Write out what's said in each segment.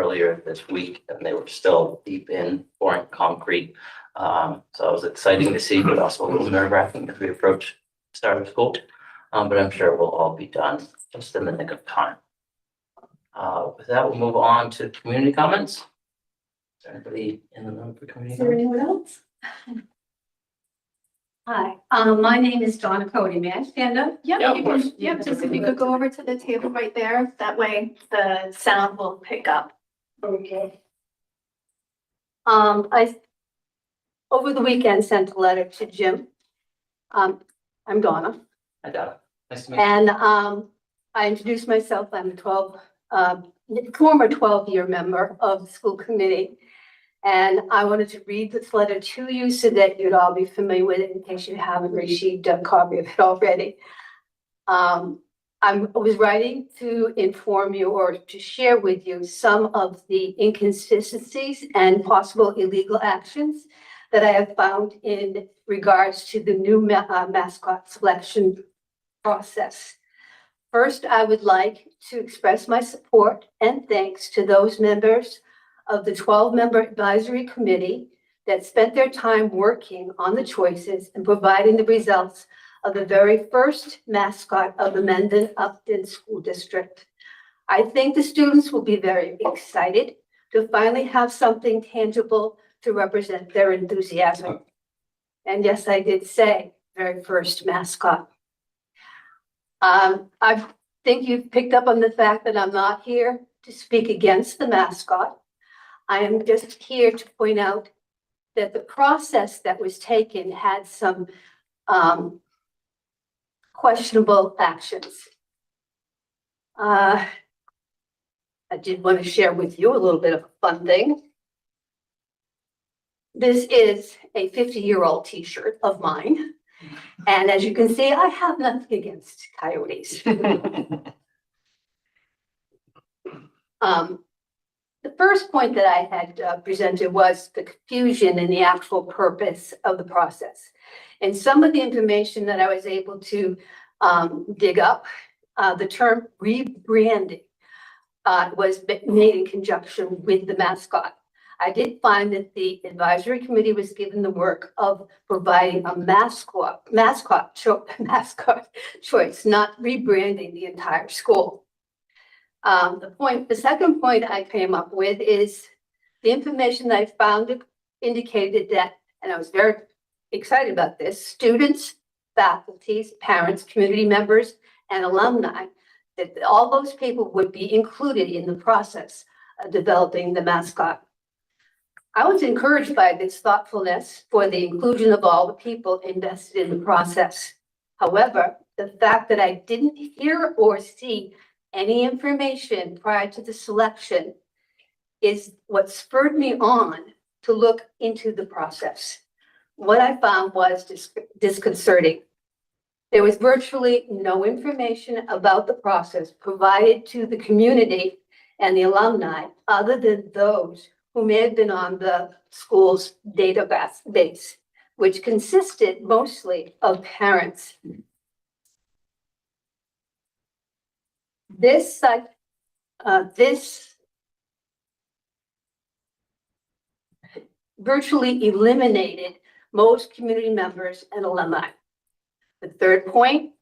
earlier this week, and they were still deep in pouring concrete. So it was exciting to see, but also a little nerve-wracking as we approach start of school. But I'm sure we'll all be done just in the nick of time. With that, we'll move on to community comments. Is there anybody in the room for community Is there comments? anyone else? Hi, my name is Donna Cody. May I stand up? Yep, Yeah, of you course. can, yep, just if you could go over to the table right there, that way the sound will pick up. Okay. I, over the weekend, sent a letter to Jim. I'm Donna, I got it. Nice to meet you. and, I introduced myself. I'm a former 12-year member of the school committee. And I wanted to read this letter to you so that you'd all be familiar with it in case you haven't received a copy of it already. I was writing to inform you or to share with you some of the inconsistencies and possible illegal actions that I have found in regards to the new mascot selection process. First, I would like to express my support and thanks to those members of the 12-member advisory committee that spent their time working on the choices and providing the results of the very first mascot of the Mendon-Upton School District. I think the students will be very excited to finally have something tangible to represent their enthusiasm. And yes, I did say very first mascot. I think you've picked up on the fact that I'm not here to speak against the mascot. I am just here to point out that the process that was taken had some questionable actions. I did want to share with you a little bit of a fun thing. This is a 50-year-old t-shirt of mine. And as you can see, I have nothing against coyotes. The first point that I had presented was the confusion in the actual purpose of the process. And some of the information that I was able to dig up, the term rebranding was made in conjunction with the mascot. I did find that the advisory committee was given the work of providing a mascot choice, not rebranding the entire school. The second point I came up with is the information that I found indicated that, and I was very excited about this, students, faculties, parents, community members, and alumni, that all those people would be included in the process of developing the mascot. I was encouraged by this thoughtfulness for the inclusion of all the people invested in the process. However, the fact that I didn't hear or see any information prior to the selection is what spurred me on to look into the process. What I found was disconcerting. There was virtually no information about the process provided to the community and the alumni other than those who may have been on the school's database, which consisted mostly of parents. This virtually eliminated most community members and alumni. The third point,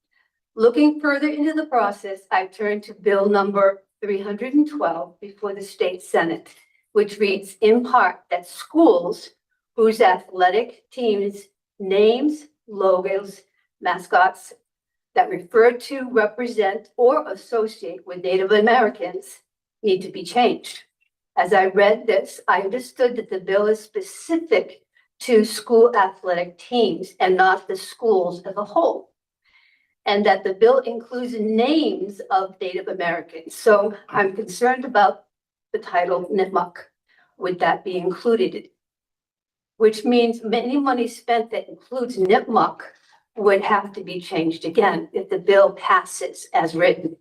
looking further into the process, I turned to bill number 312 before the state Senate, which reads in part that schools whose athletic teams' names, logos, mascots that refer to, represent, or associate with Native Americans need to be changed. As I read this, I understood that the bill is specific to school athletic teams and not the schools as a whole, and that the bill includes names of Native Americans. So I'm concerned about the title Nipmuc. Would that be included? Which means any money spent that includes Nipmuc would have to be changed again if the bill passes as written.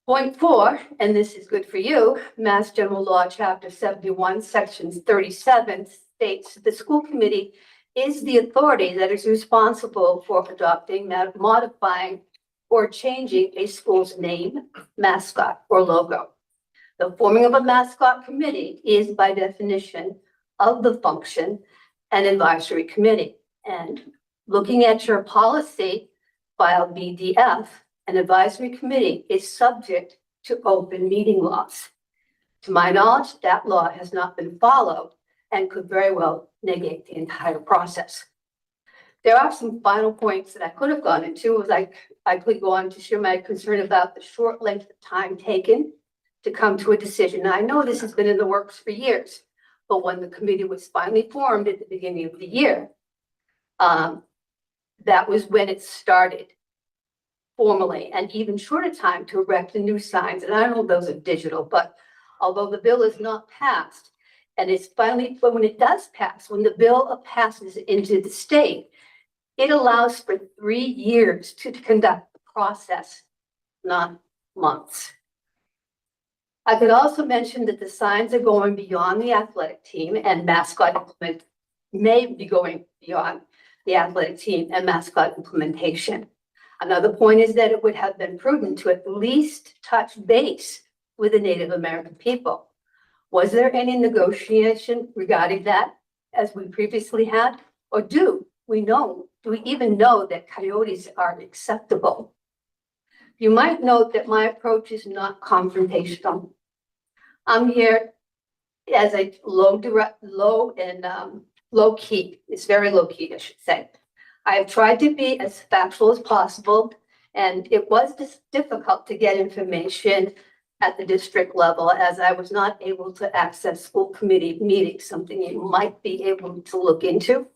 Point 4, and this is good for you, Mass General Law, Chapter 71, Sections 37 states the school committee is the authority that is responsible for adopting, modifying, or changing a school's name, mascot, or logo. The forming of a mascot committee is by definition of the function an advisory committee. And looking at your policy, file BDF, an advisory committee is subject to open meeting laws. To my knowledge, that law has not been followed and could very well negate the entire process. There are some final points that I could have gone into, I could go on to share my concern about the short length of time taken to come to a decision. Now, I know this has been in the works for years, but when the committee was finally formed at the beginning of the year, that was when it started formally, and even shorter time to erect the new signs. And I don't know if those are digital, but although the bill is not passed, and it's finally, but when it does pass, when the bill passes into the state, it allows for 3 years to conduct the process, not months. I could also mention that the signs are going beyond the athletic team, and mascot implement may be going beyond the athletic team and mascot implementation. Another point is that it would have been prudent to at least touch base with the Native American people. Was there any negotiation regarding that, as we previously had? Or do we even know that coyotes are acceptable? You might note that my approach is not confrontational. I'm here as a low key. It's very low key, I should say. I have tried to be as factual as possible, and it was just difficult to get information at the district level, as I was not able to access school committee meetings, something you might be able to look into.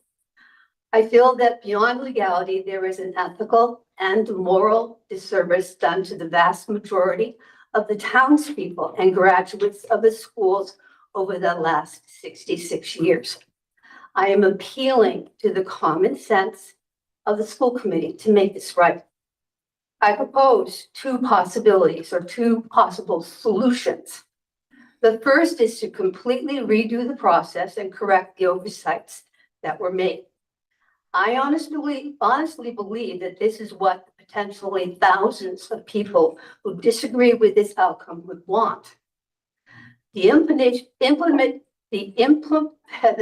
I feel that beyond legality, there is an ethical and moral disservice done to the vast majority of the townspeople and graduates of the schools over the last 66 years. I am appealing to the common sense of the school committee to make this right. I propose 2 possibilities or 2 possible solutions. The first is to completely redo the process and correct the oversights that were made. I honestly believe that this is what potentially thousands of people who disagree with this outcome would want. The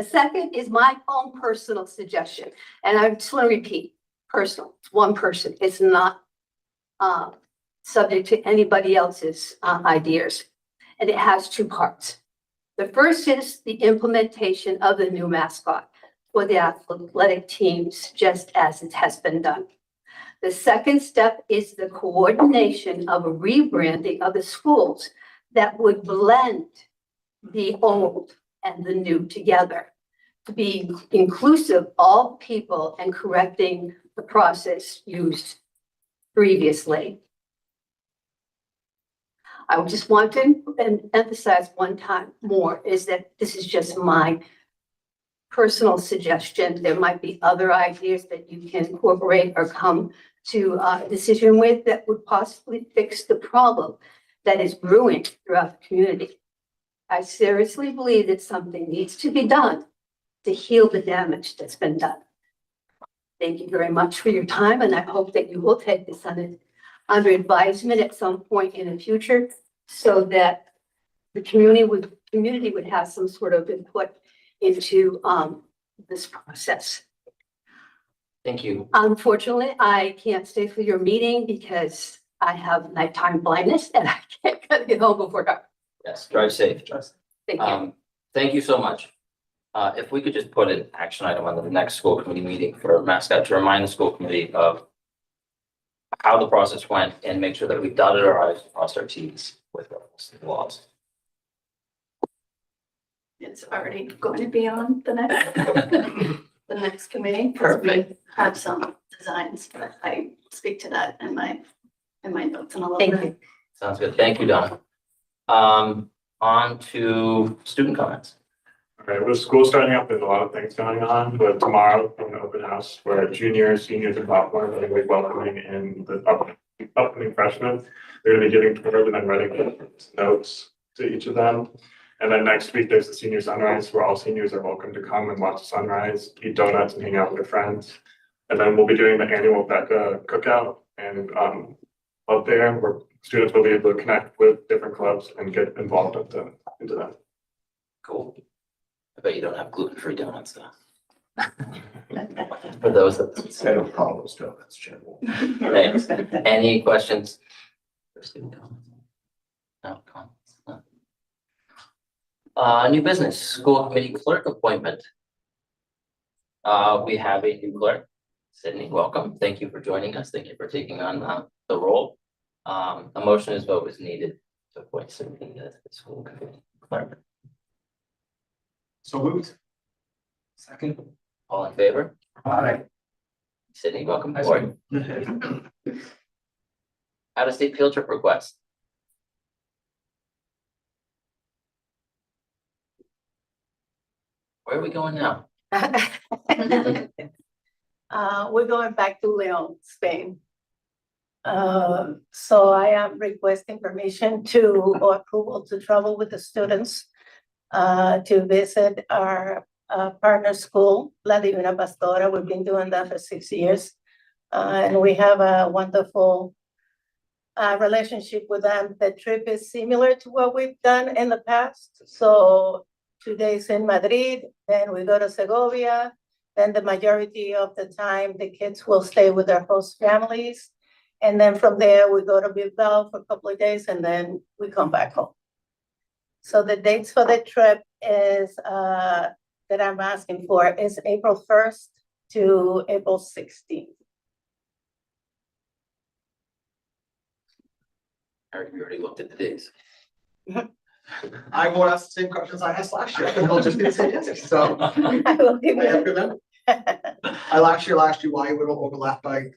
second is my own personal suggestion. And I just want to repeat, personal, it's one person. It's not subject to anybody else's ideas. And it has 2 parts. The first is the implementation of the new mascot for the athletic teams, just as it has been done. The second step is the coordination of a rebranding of the schools that would blend the old and the new together to be inclusive of all people and correcting the process used previously. I just want to emphasize one time more is that this is just my personal suggestion. There might be other ideas that you can incorporate or come to a decision with that would possibly fix the problem that is brewing throughout the community. I seriously believe that something needs to be done to heal the damage that's been done. Thank you very much for your time, and I hope that you will take this under advisement at some point in the future so that the community would have some sort of input into this process. Thank you. Unfortunately, I can't stay for your meeting because I have nighttime blindness and I can't get home before dark. Yes, drive safe. Thank you. Thank you so much. If we could just put an action item on the next school committee meeting for mascot to remind the school committee of how the process went and make sure that we dotted our i's and crossed our t's with the laws. It's already going to be on the next committee. 'Cause we have some designs, but I speak to that in my notes in a little bit. Thank you. Sounds good. Thank you, Donna. On to student comments. All right, with school starting up, there's a lot of things going on, but tomorrow in the open house where juniors, seniors, and sophomores are going to be welcoming in the upcoming freshmen. They're going to be giving tours and then writing notes to each of them. And then next week, there's the senior sunrise where all seniors are welcome to come and watch the sunrise, eat donuts and hang out with their friends. And then we'll be doing the annual Becca cookout and up there. We're students will be able to connect with different clubs and get involved into them. Cool. I bet you don't have gluten-free donuts though. For those that. I don't call those donuts, Jim. Thanks. Any questions? For student comments? No comments? No. New business, school committee clerk appointment. We have a new clerk. Sydney, welcome. Thank you for joining us. Thank you for taking on the role. A motion is vote is needed to appoint Sydney as the school committee clerk. So moved. Second. All in favor? Aye. Sydney, welcome aboard. Out-of-state field trip request. Where are we going now? We're going back to Leon, Spain. So I am requesting permission or approval to travel with the students to visit our partner school, La Divina Pastora. We've been doing that for 6 years. And we have a wonderful relationship with them. The trip is similar to what we've done in the past. So 2 days in Madrid, then we go to Segovia. Then the majority of the time, the kids will stay with their host families. And then from there, we go to Bilbao for a couple of days, and then we come back home. So the dates for the trip is that I'm asking for is April 1st to April 16th. We already looked at the days. I won't ask the same questions I asked last year. I'll just gonna say yes. So I will give I have you. good memory. I asked you why it would overlap by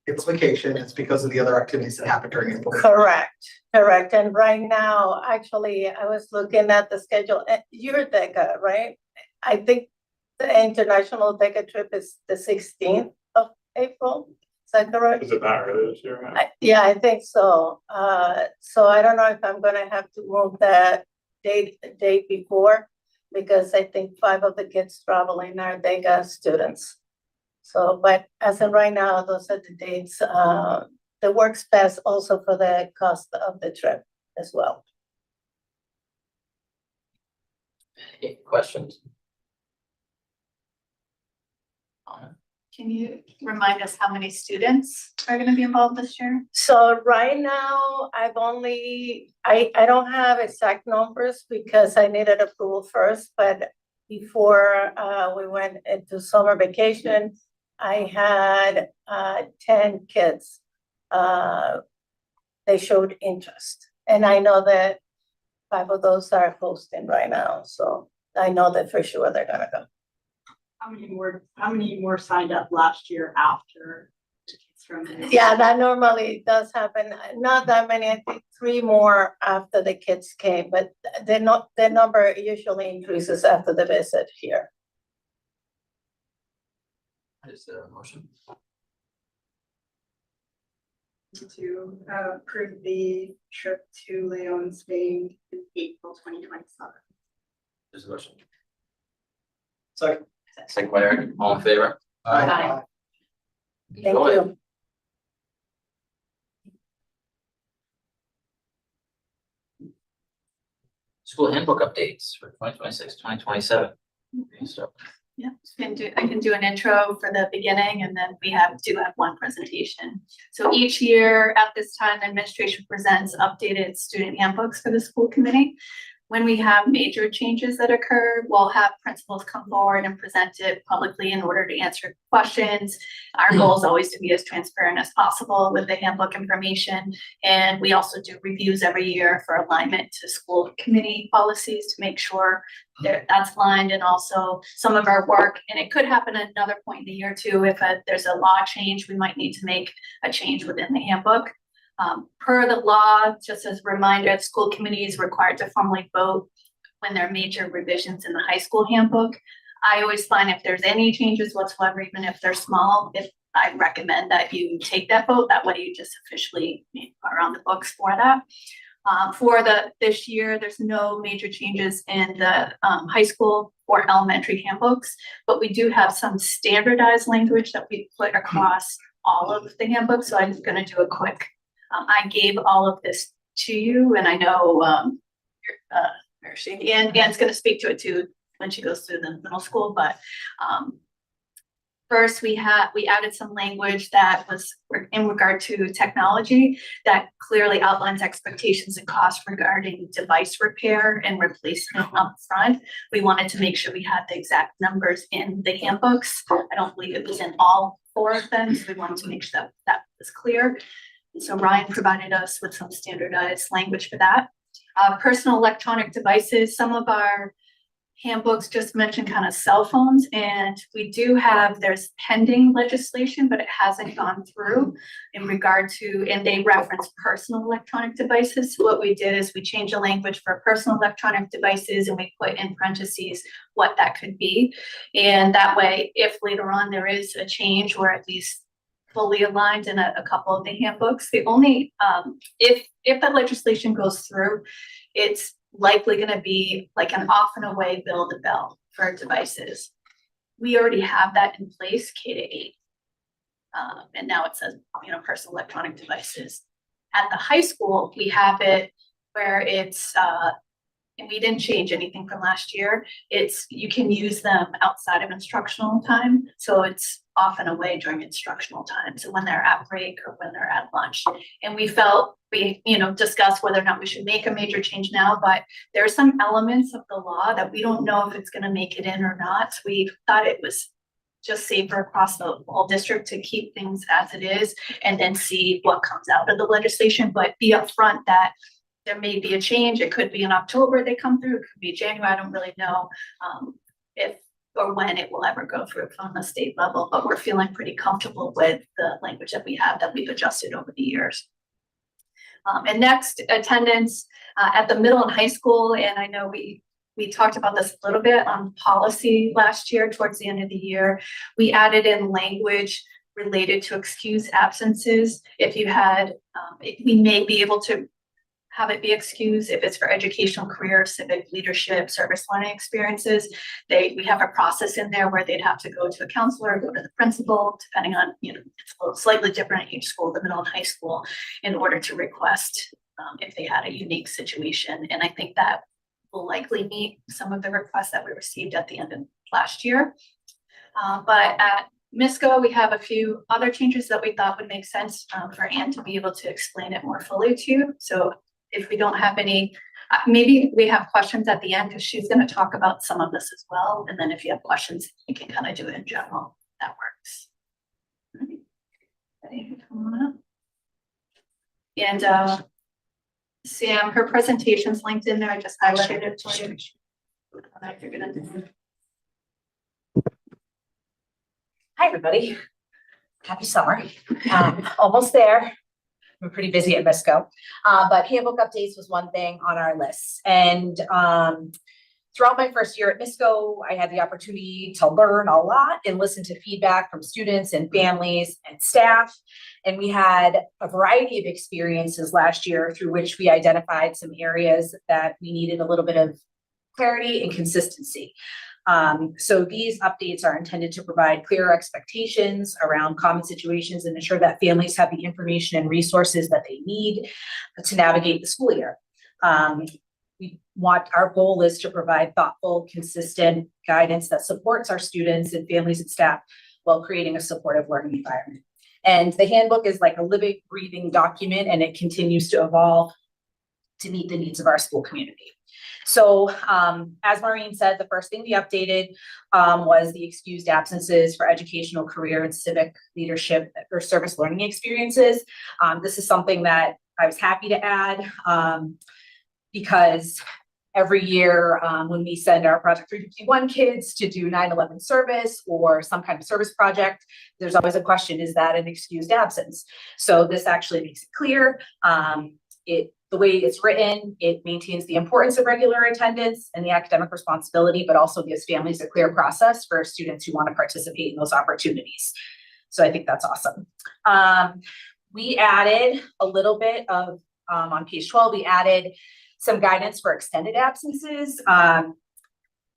its vacation. It's because of the other activities that happened during it. Correct. And right now, actually, I was looking at the schedule. You're DECA, right? I think the international DECA trip is the 16th of April. Is that correct? Is it that early this year? Yeah, I think so. So I don't know if I'm gonna have to move that date before, because I think 5 of the kids traveling are DECA students. So, but as of right now, those are the dates. The works best also for the cost of the trip as well. Any questions? Can you remind us how many students are gonna be involved this year? So right now, I don't have exact numbers because I needed approval first, but before we went into summer vacation, I had 10 kids. They showed interest, and I know that 5 of those are hosting right now, so I know that for sure they're gonna go. How many more signed up last year after the kids from the? Yeah, that normally does happen. Not that many, I think 3 more after the kids came, but the number usually increases after the visit here. Is there a motion? To approve the trip to Leon, Spain in April 2027. There's a motion. Second. Second by Eric, all in favor? Aye. Thank Enjoy. you. School handbook updates for 2026, 2027. So, Yeah, I can do an intro for the beginning, and then we do have one presentation. So each year at this time, administration presents updated student handbooks for the school committee. When we have major changes that occur, we'll have principals come forward and present it publicly in order to answer questions. Our goal is always to be as transparent as possible with the handbook information. And we also do reviews every year for alignment to school committee policies to make sure that's aligned, and also some of our work. And it could happen at another point in the year too. If there's a law change, we might need to make a change within the handbook. Per the law, just as a reminder, the school committee is required to formally vote when there are major revisions in the high school handbook. I always find if there's any changes whatsoever, even if they're small, I recommend that you take that vote. That way you just officially are on the books for that. This year, there's no major changes in the high school or elementary handbooks, but we do have some standardized language that we put across all of the handbooks. So I'm going to do a quick I gave all of this to you, and I know, Anne's gonna speak to it too when she goes through the middle school, but, first, we added some language that was in regard to technology that clearly outlines expectations and costs regarding device repair and replacement up front. We wanted to make sure we had the exact numbers in the handbooks. I don't believe it was in all 4 of them, so we wanted to make sure that that was clear. And so Ryan provided us with some standardized language for that. Personal electronic devices, some of our handbooks just mention kind of cell phones, and we do have, there's pending legislation, but it hasn't gone through in regard to, and they reference personal electronic devices. So what we did is we changed the language for personal electronic devices and we put in parentheses what that could be. And that way, if later on there is a change or at least fully aligned in a couple of the handbooks, the only, if that legislation goes through, it's likely going to be like an off and away bill to bell for devices. We already have that in place, K-8. And now it says, personal electronic devices. At the high school, we have it where it's, and we didn't change anything from last year. It's, you can use them outside of instructional time. So it's off and away during instructional time. So when they're at break or when they're at lunch. And we felt, we discussed whether or not we should make a major change now, but there are some elements of the law that we don't know if it's going to make it in or not. So we thought it was just safer across the whole district to keep things as it is and then see what comes out of the legislation, but be upfront that there may be a change. It could be in October they come through, it could be January. I don't really know if or when it will ever go through from the state level, but we're feeling pretty comfortable with the language that we have that we've adjusted over the years. And next, attendance at the middle and high school. And I know we talked about this a little bit on policy last year towards the end of the year. We added in language related to excused absences. If you had, we may be able to have it be excused if it's for educational, career, civic leadership, service learning experiences. We have a process in there where they'd have to go to a counselor, go to the principal, depending on, it's slightly different at each school, the middle and high school, in order to request if they had a unique situation. And I think that will likely meet some of the requests that we received at the end of last year. But at MISCO, we have a few other changes that we thought would make sense for Anne to be able to explain it more fully to you. So if we don't have any, maybe we have questions at the end because she's going to talk about some of this as well. And then if you have questions, you can kind of do it in general. That works. Ready? Come on up. And Sam, her presentation's linked in there. I just highlighted it for you. Hi, everybody. Happy summer. Almost there. We're pretty busy at MISCO, but handbook updates was one thing on our list. And throughout my first year at MISCO, I had the opportunity to learn a lot and listen to feedback from students and families and staff. And we had a variety of experiences last year through which we identified some areas that we needed a little bit of clarity and consistency. So these updates are intended to provide clearer expectations around common situations and ensure that families have the information and resources that they need to navigate the school year. Our goal is to provide thoughtful, consistent guidance that supports our students and families and staff while creating a supportive learning environment. And the handbook is like a living, breathing document, and it continues to evolve to meet the needs of our school community. So as Maureen said, the first thing we updated was the excused absences for educational, career, and civic leadership or service learning experiences. This is something that I was happy to add because every year when we send our Project 351 kids to do 9/11 service or some kind of service project, there's always a question, is that an excused absence? So this actually makes it clear. The way it's written, it maintains the importance of regular attendance and the academic responsibility, but also gives families a clear process for students who want to participate in those opportunities. So I think that's awesome. We added a little bit of, on page 12, we added some guidance for extended absences.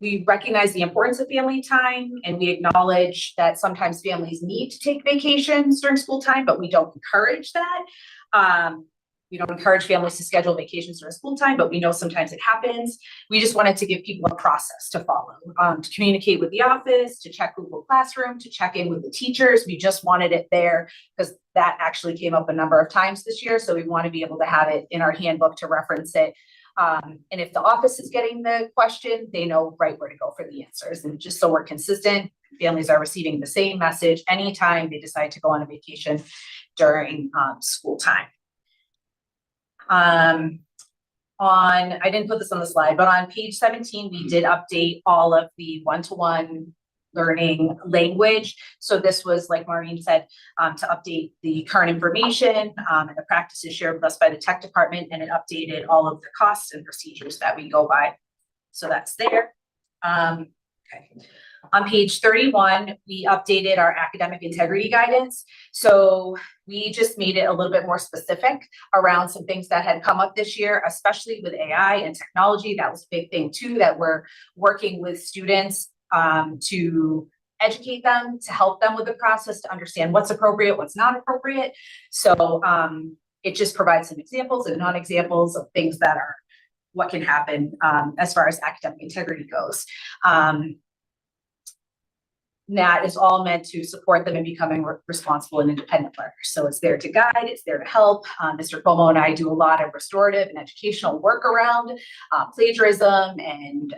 we recognize the importance of family time, and we acknowledge that sometimes families need to take vacations during school time, but we don't encourage that. We don't encourage families to schedule vacations during school time, but we know sometimes it happens. We just wanted to give people a process to follow, to communicate with the office, to check Google Classroom, to check in with the teachers. We just wanted it there because that actually came up a number of times this year. So we want to be able to have it in our handbook to reference it. And if the office is getting the question, they know right where to go for the answers. And just so we're consistent, families are receiving the same message anytime they decide to go on a vacation during school time. I didn't put this on the slide, but on page 17, we did update all of the one-to-one learning language. So this was, like Maureen said, to update the current information and the practices shared with us by the tech department, and it updated all of the costs and procedures that we go by. So that's there. Okay. On page 31, we updated our academic integrity guidance. So we just made it a little bit more specific around some things that had come up this year, especially with AI and technology. That was a big thing too, that we're working with students to educate them, to help them with the process, to understand what's appropriate, what's not appropriate. So it just provides some examples and non-examples of things that are what can happen as far as academic integrity goes. That is all meant to support them in becoming responsible and independent learners. So it's there to guide, it's there to help. Mr. Cuomo and I do a lot of restorative and educational work around plagiarism and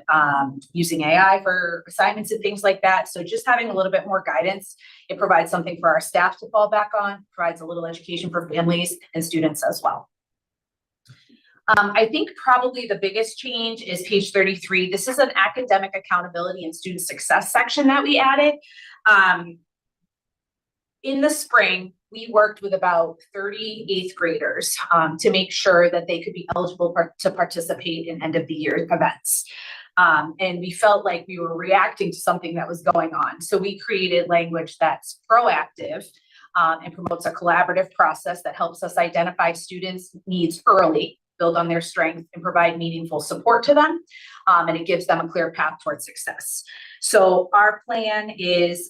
using AI for assignments and things like that. So just having a little bit more guidance, it provides something for our staff to fall back on, provides a little education for families and students as well. I think probably the biggest change is page 33. This is an academic accountability and student success section that we added. In the spring, we worked with about 30 eighth graders to make sure that they could be eligible to participate in end of the year events. And we felt like we were reacting to something that was going on. So we created language that's proactive and promotes a collaborative process that helps us identify students' needs early, build on their strength, and provide meaningful support to them. And it gives them a clear path towards success. So our plan is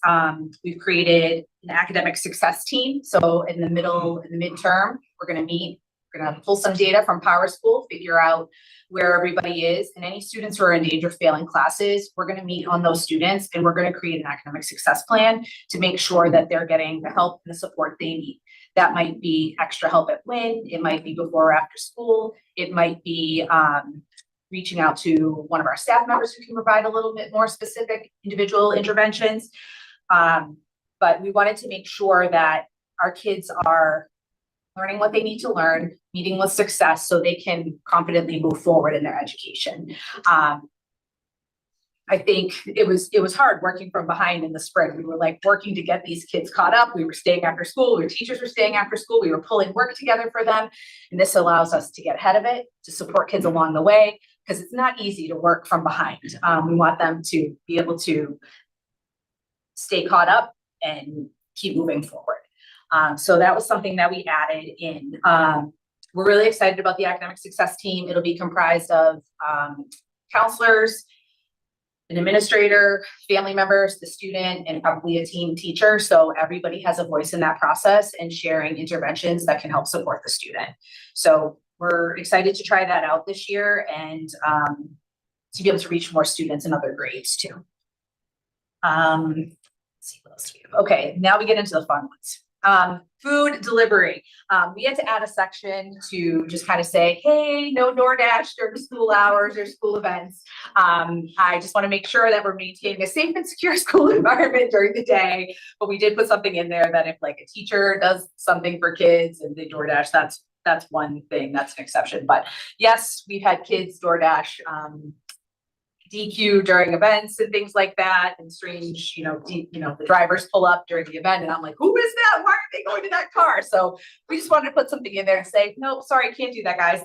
we've created an academic success team. So in the midterm, we're going to meet, we're going to pull some data from Power School, figure out where everybody is, and any students who are in danger of failing classes, we're going to meet on those students, and we're going to create an academic success plan to make sure that they're getting the help and the support they need. That might be extra help at WIN, it might be before or after school, it might be reaching out to one of our staff members who can provide a little bit more specific individual interventions. But we wanted to make sure that our kids are learning what they need to learn, meeting with success so they can confidently move forward in their education. I think it was hard working from behind in the spring. We were like working to get these kids caught up. We were staying after school. Our teachers were staying after school. We were pulling work together for them. And this allows us to get ahead of it, to support kids along the way, because it's not easy to work from behind. We want them to be able to stay caught up and keep moving forward. So that was something that we added in. We're really excited about the academic success team. It'll be comprised of counselors, an administrator, family members, the student, and probably a team teacher. So everybody has a voice in that process and sharing interventions that can help support the student. So we're excited to try that out this year and to be able to reach more students in other grades too. Let's see what else we have. Okay, now we get into the fun ones. Food delivery. We had to add a section to just kind of say, hey, no DoorDash during school hours or school events. I just want to make sure that we're maintaining a safe and secure school environment during the day. But we did put something in there that if like a teacher does something for kids and they DoorDash, that's one thing, that's an exception. But yes, we've had kids DoorDash DQ during events and things like that, and strange, the drivers pull up during the event and I'm like, who is that? Why are they going to that car? So we just wanted to put something in there and say, no, sorry, can't do that, guys.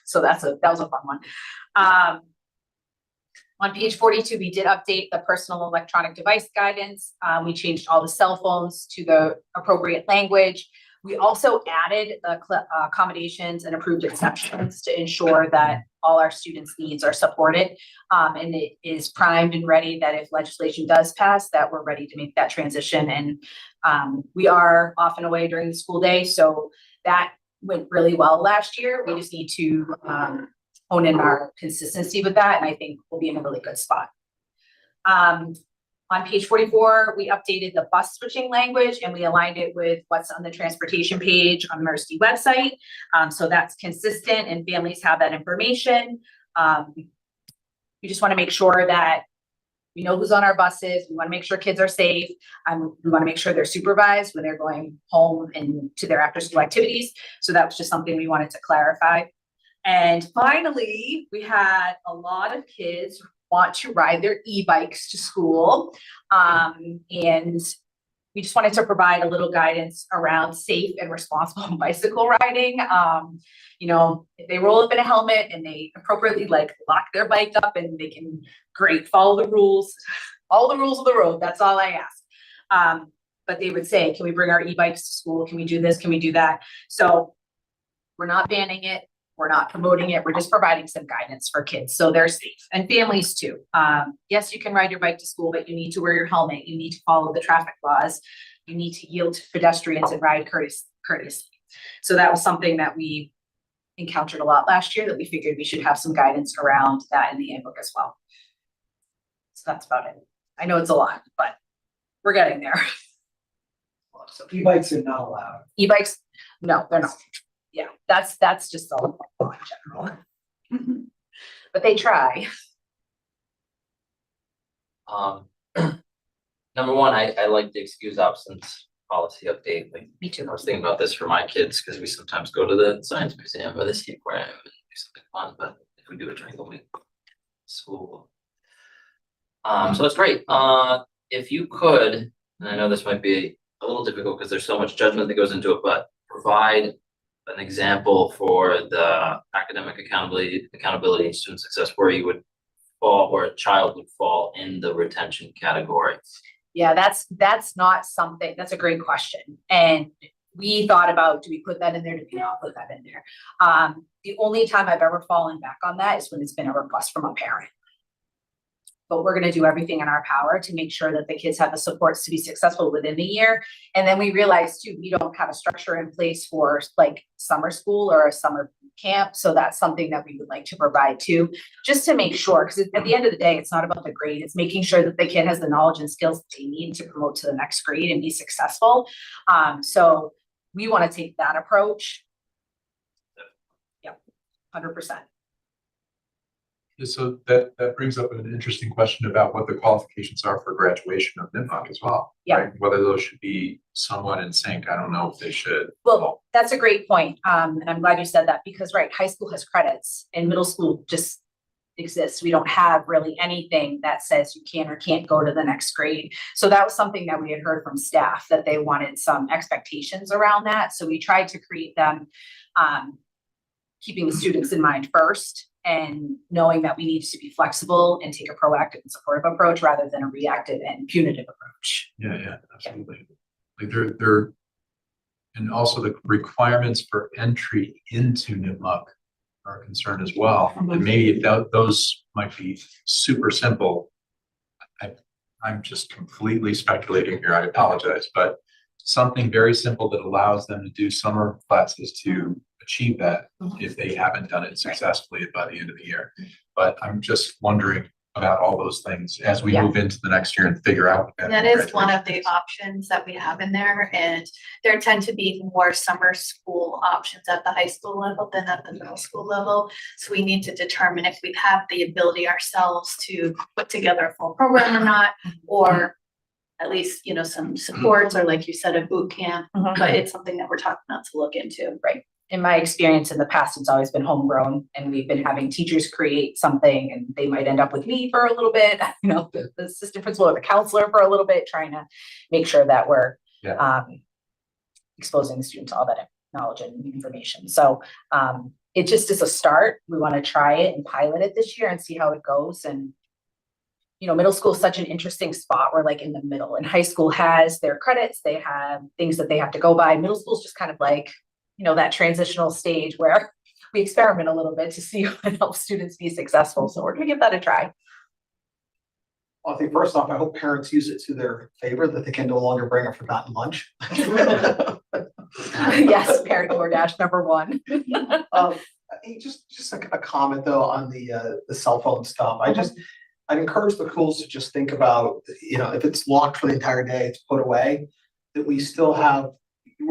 So that was a fun one. On page 42, we did update the personal electronic device guidance. We changed all the cell phones to the appropriate language. We also added the accommodations and approved exceptions to ensure that all our students' needs are supported. And it is primed and ready that if legislation does pass, that we're ready to make that transition. And we are off and away during the school day, so that went really well last year. We just need to hone in our consistency with that, and I think we'll be in a really good spot. On page 44, we updated the bus switching language and we aligned it with what's on the transportation page on the Mercy website. So that's consistent and families have that information. We just want to make sure that we know who's on our buses. We want to make sure kids are safe. We want to make sure they're supervised when they're going home and to their after school activities. So that was just something we wanted to clarify. And finally, we had a lot of kids want to ride their e-bikes to school. And we just wanted to provide a little guidance around safe and responsible bicycle riding. You know, if they roll up in a helmet and they appropriately like lock their bike up and they can, great, follow the rules, all the rules of the road. That's all I ask. But they would say, can we bring our e-bikes to school? Can we do this? Can we do that? So we're not banning it. We're not promoting it. We're just providing some guidance for kids so they're safe, and families too. Yes, you can ride your bike to school, but you need to wear your helmet. You need to follow the traffic laws. You need to yield to pedestrians and ride courteously. So that was something that we encountered a lot last year that we figured we should have some guidance around that in the handbook as well. So that's about it. I know it's a lot, but we're getting there. So e-bikes are not allowed. E-bikes, no, they're not. Yeah, that's just all in general. But they try. Number one, I like the excuse absence policy update. Like, Me too. I was thinking about this for my kids because we sometimes go to the science museum or the ski aquarium and do something fun, but if we do it during the week, school. So that's great. If you could, and I know this might be a little difficult because there's so much judgment that goes into it, but provide an example for the academic accountability and student success where you would fall, where a child would fall in the retention category. Yeah, that's not something, that's a great question. And we thought about, do we put that in there? Do we not put that in there? The only time I've ever fallen back on that is when it's been a request from a parent. But we're going to do everything in our power to make sure that the kids have the supports to be successful within the year. And then we realized too, we don't have a structure in place for like summer school or a summer camp. So that's something that we would like to provide too, just to make sure, because at the end of the day, it's not about the grade. It's making sure that the kid has the knowledge and skills that they need to promote to the next grade and be successful. So we want to take that approach. Yep, 100%. So that brings up an interesting question about what the qualifications are for graduation of NIMHOC as well. Yeah. Right? Whether those should be somewhat in sync. I don't know if they should. Well, that's a great point. And I'm glad you said that because, right, high school has credits and middle school just exists. We don't have really anything that says you can or can't go to the next grade. So that was something that we had heard from staff, that they wanted some expectations around that. So we tried to create them, keeping the students in mind first, and knowing that we need to be flexible and take a proactive and supportive approach rather than a reactive and punitive approach. Yeah, absolutely. Like they're and also the requirements for entry into NIMHOC are a concern as well. Mhm. And maybe if those might be super simple. I'm just completely speculating here. I apologize, but something very simple that allows them to do summer classes to achieve that if they haven't done it successfully by the end of the year. But I'm just wondering about all those things as we move into the next year and figure out. That is one of the options that we have in there, and there tend to be more summer school options at the high school level than at the middle school level. So we need to determine if we have the ability ourselves to put together a full program or not, or at least, you know, some supports or, like you said, a boot camp. Mhm. But it's something that we're talking about to look into. Right. In my experience in the past, it's always been homegrown, and we've been having teachers create something, and they might end up with me for a little bit, you know, the assistant principal or the counselor for a little bit, trying to make sure that we're exposing the students to all that knowledge and information. So it just is a start. We want to try it and pilot it this year and see how it goes. And you know, middle school is such an interesting spot. We're like in the middle, and high school has their credits. They have things that they have to go by. Middle school is just kind of like, you know, that transitional stage where we experiment a little bit to see what helps students be successful. So we're gonna give that a try. I think first off, I hope parents use it to their favor, that they can no longer bring a forgotten lunch. Yes, parent DoorDash #1. Hey, just a comment though on the cell phone stuff. I'd encourage the schools to just think about, if it's locked for the entire day, it's put away, that we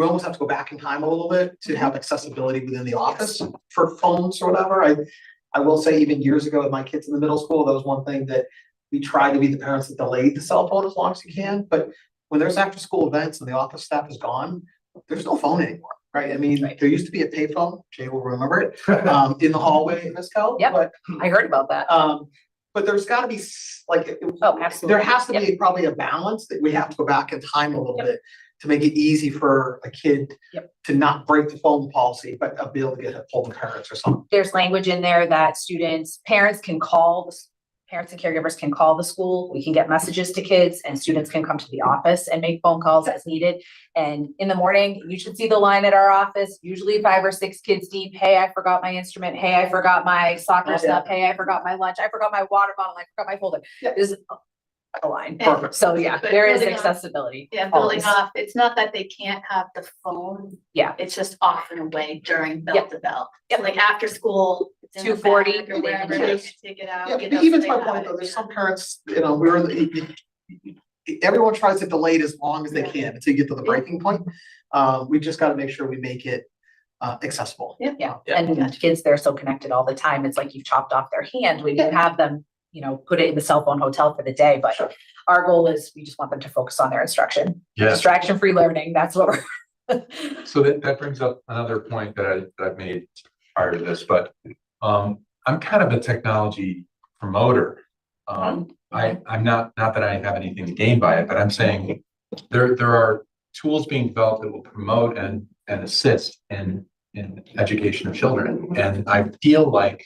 almost have to go back in time a little bit to have accessibility within the office for phones or whatever. I will say even years ago with my kids in the middle school, that was one thing that we tried to be the parents that delayed the cell phone as long as you can. But when there's after school events and the office staff is gone, there's no phone anymore, right? I mean, Right. there used to be a payphone, Jay will remember it, in the hallway at Misco. Yep. But I heard about that. but there's gotta be Oh, absolutely. there has to be probably a balance that we have to go back in time a little Yep. bit to make it easy for a kid Yep. to not break the phone policy, but be able to get a hold of parents or something. There's language in there that parents and caregivers can call the school. We can get messages to kids and students can come to the office and make phone calls as needed. And in the morning, you should see the line at our office, usually 5 or 6 kids deep. Hey, I forgot my instrument. Hey, I forgot my soccer stuff. Hey, I forgot my lunch. I forgot my water bottle. I forgot my folder. Yeah. There's a line. Perfect. So yeah, But there is building on- accessibility. Yeah, building always. off, it's not that they can't have the phone. Yeah. It's just off and away during bell Yep. to bell. Yep. So like after school, it's in the 2:40, bag or they wherever can they take- can take it out. Yeah, you but know, even so to my they have point it, though, there's yeah. some parents, everyone tries to delay it as long as they can until you get to the breaking point. We just gotta make sure we make it accessible. Yeah, Yeah. and kids, they're so connected all the time. It's like you've chopped off their hand when you have them, put it in the cell phone hotel for the day. But Sure. our goal is we just want them to focus on their instruction. Yeah. Distraction-free learning, that's what we're. So that brings up another point that I've made prior to this, but I'm kind of a technology promoter. I'm not that I have anything to gain by it, but I'm saying there are tools being developed that will promote and assist in education of children. And I feel like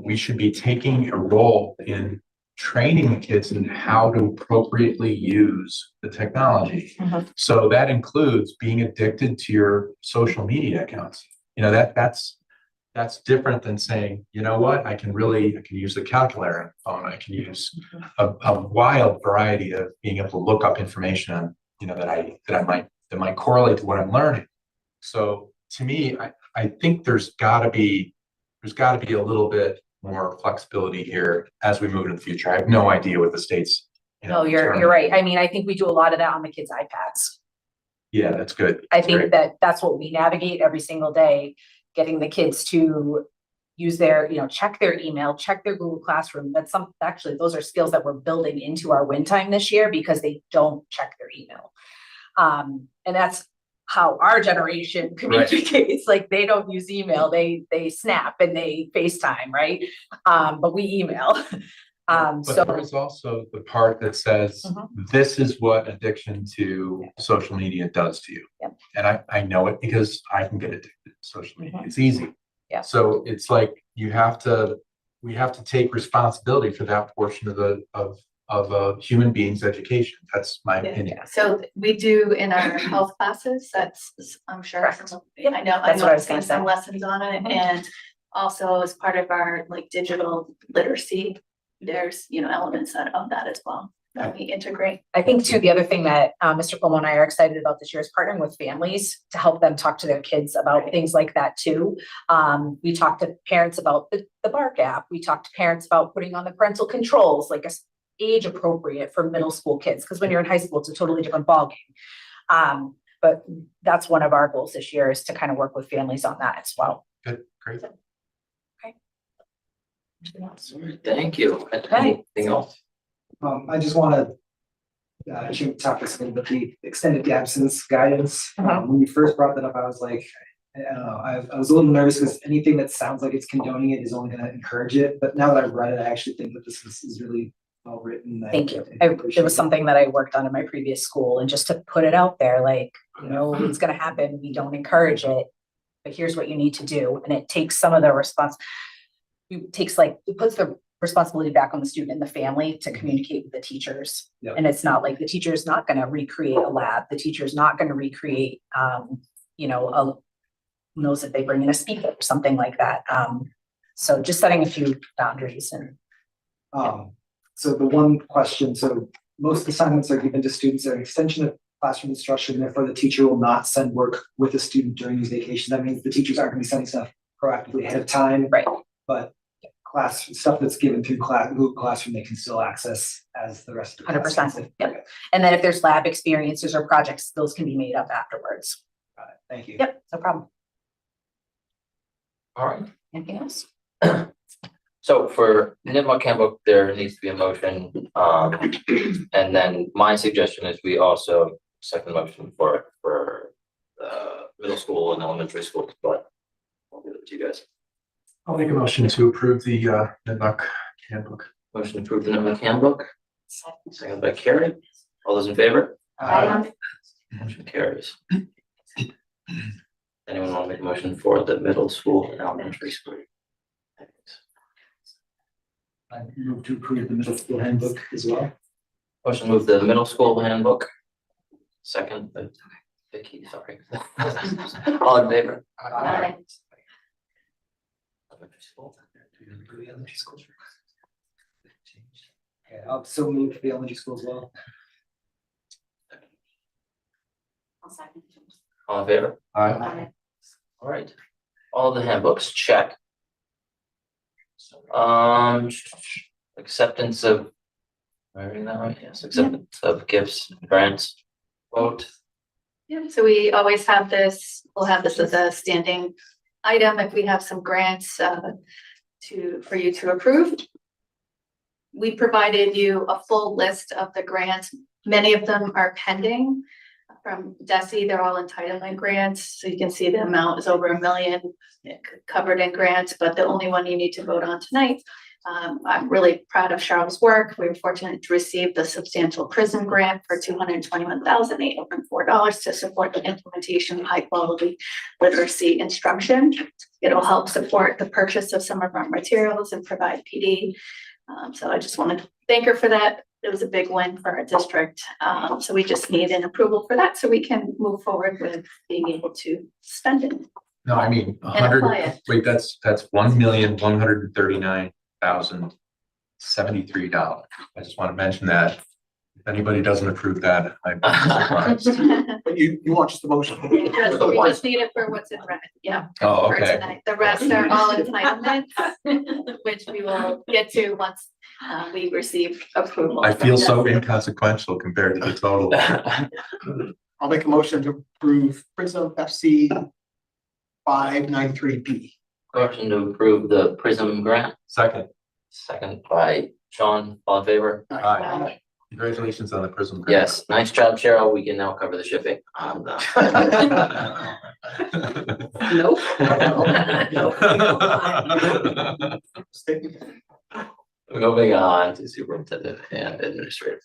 we should be taking a role in training the kids in how to appropriately use the technology. Mhm. So that includes being addicted to your social media accounts. That's different than saying, you know what, I can use the calculator on the phone. I can use a wild variety of being able to look up information, that might correlate to what I'm learning. So to me, I think there's gotta be a little bit more flexibility here as we move into the future. I have no idea what the state's. No, you're right. I mean, I think we do a lot of that on the kids' iPads. Yeah, that's good. I That's think great. that's what we navigate every single day, getting the kids to use their, check their email, check their Google Classroom. Actually, those are skills that we're building into our win time this year because they don't check their email. And that's how our generation communicates. Like they don't use email, they snap and they FaceTime, right? But we email. But So there is also the part that says, Mhm. this is what addiction to social media does to you. Yep. And I know it because I can get addicted to social media. Mhm. It's easy. Yeah. So it's like we have to take responsibility for that portion of a human being's education. That's my Yeah. opinion. So we do in our health classes, I'm sure. Correct. some- Yep, I know, that's what I was I've gonna seen some say. lessons on it Mhm. and also as part of our like digital literacy, there's, elements of that as well that we integrate. I think too, the other thing that Mr. Cuomo and I are excited about this year is partnering with families to help them talk to their kids about things like that too. We talk to parents about the BARK app. We talk to parents about putting on the parental controls, like age appropriate for middle school kids, because when you're in high school, it's a totally different ballgame. But that's one of our goals this year is to kind of work with families on that as well. Good, great. Thank you. Okay. Anything else? I just wanna, change topics a little bit, the extended absence guidance. When you first brought that up, I was like, I don't know, I was a little nervous because anything that sounds like it's condoning it is only gonna encourage it, but now that I've read it, I actually think that this is really well written. Thank you. I It appreciate was something that I worked on in my previous school and just to put it out there, like, it's gonna happen. We don't encourage it. But here's what you need to do. And it takes some of the it puts the responsibility back on the student and the family to communicate with the teachers. Yep. And it's not like the teacher is not gonna recreate a lab. The teacher is not gonna recreate, who knows if they bring in a speaker or something like that. So just setting a few boundaries and So the one question, so most assignments are given to students are an extension of classroom instruction, therefore the teacher will not send work with a student during these vacations. That means the teachers aren't gonna be sending stuff proactively ahead of time. Right. But class, stuff that's given through Google Classroom, they can still access as the rest of the. 100%, yep. And then if there's lab experiences or projects, those can be made up afterwards. Got it. Thank you. Yep, no problem. All right. Anything else? So for Nipmuc handbook, there needs to be a motion, and then my suggestion is we also second motion for middle school and elementary school, but I'll give it to you guys. I'll make a motion to approve the Nipmuc handbook. Motion to approve the Nipmuc handbook, second by Carrie. All those in favor? Motion carries. Anyone want to make a motion for the middle school and elementary school? I move to approve the middle school handbook as well. Motion to move the middle school handbook. Second, Vicky, sorry. All in favor? Aye. Elementary school. Okay, I'll so move for the elementary school as well. All in favor? Aye. All right. All the handbooks, check. Acceptance of. Writing that right? Yes, acceptance of gifts, grants, vote. Yeah, so we always have this, we'll have this as a standing item if we have some grants for you to approve. We provided you a full list of the grants. Many of them are pending from DESE. They're all entitlement grants. So you can see the amount is over $1 million covered in grants, but the only one you need to vote on tonight. I'm really proud of Cheryl's work. We were fortunate to receive the substantial PRISM grant for $221,804 to support the implementation of high quality literacy instruction. It'll help support the purchase of some of our materials and provide PD. So I just wanted to thank her for that. It was a big win for our district. So we just need an approval for that so we can move forward with being able to spend it. No, I mean, And apply 100, it. wait, that's $1,139,073. I just want to mention that. If anybody doesn't approve that, I'm surprised. But you want just the motion? We just need it for what's in red, yeah. Oh, For okay. tonight. The rest are all entitlements, which we will get to once we receive approval. I feel from so DESE. inconsequential compared to the total. I'll make a motion to approve PRISM FC 593B. Motion to approve the PRISM grant, Second, second by Sean, all in favor? aye. Congratulations on the PRISM grant. Yes, nice job, Cheryl. We can now cover the shipping. Nope. Moving on to superintendent and administrator.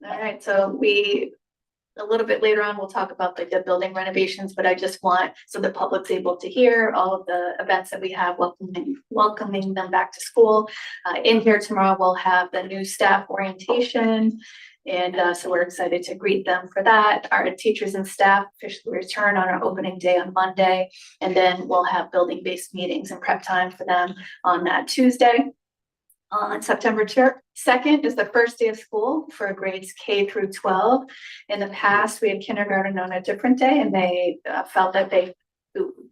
All right, so a little bit later on, we'll talk about the building renovations, but I just want, so the public's able to hear all of the events that we have, welcoming them back to school. In here tomorrow, we'll have the new staff orientation. And so we're excited to greet them for that. Our teachers and staff officially return on our opening day on Monday. And then we'll have building-based meetings and prep time for them on that Tuesday. On September 2nd is the first day of school for grades K through 12. In the past, we had kindergarten on a different day, and they felt that it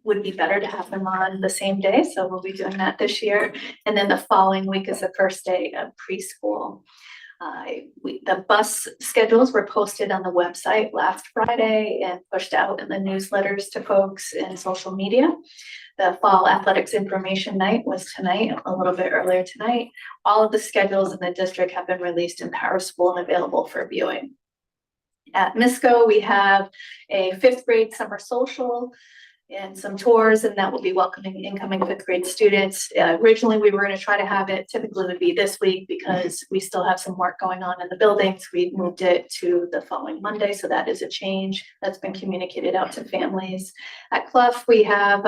would be better to have them on the same day. So we'll be doing that this year. And then the following week is the first day of preschool. The bus schedules were posted on the website last Friday and pushed out in the newsletters to folks in social media. The fall athletics information night was tonight, a little bit earlier tonight. All of the schedules in the district have been released in Power School and available for viewing. At MISCO, we have a 5th grade summer social and some tours, and that will be welcoming incoming 5th grade students. Originally, we were going to try to have it, typically would be this week because we still have some work going on in the buildings. We moved it to the following Monday, so that is a change that's been communicated out to families. At Clough, we have,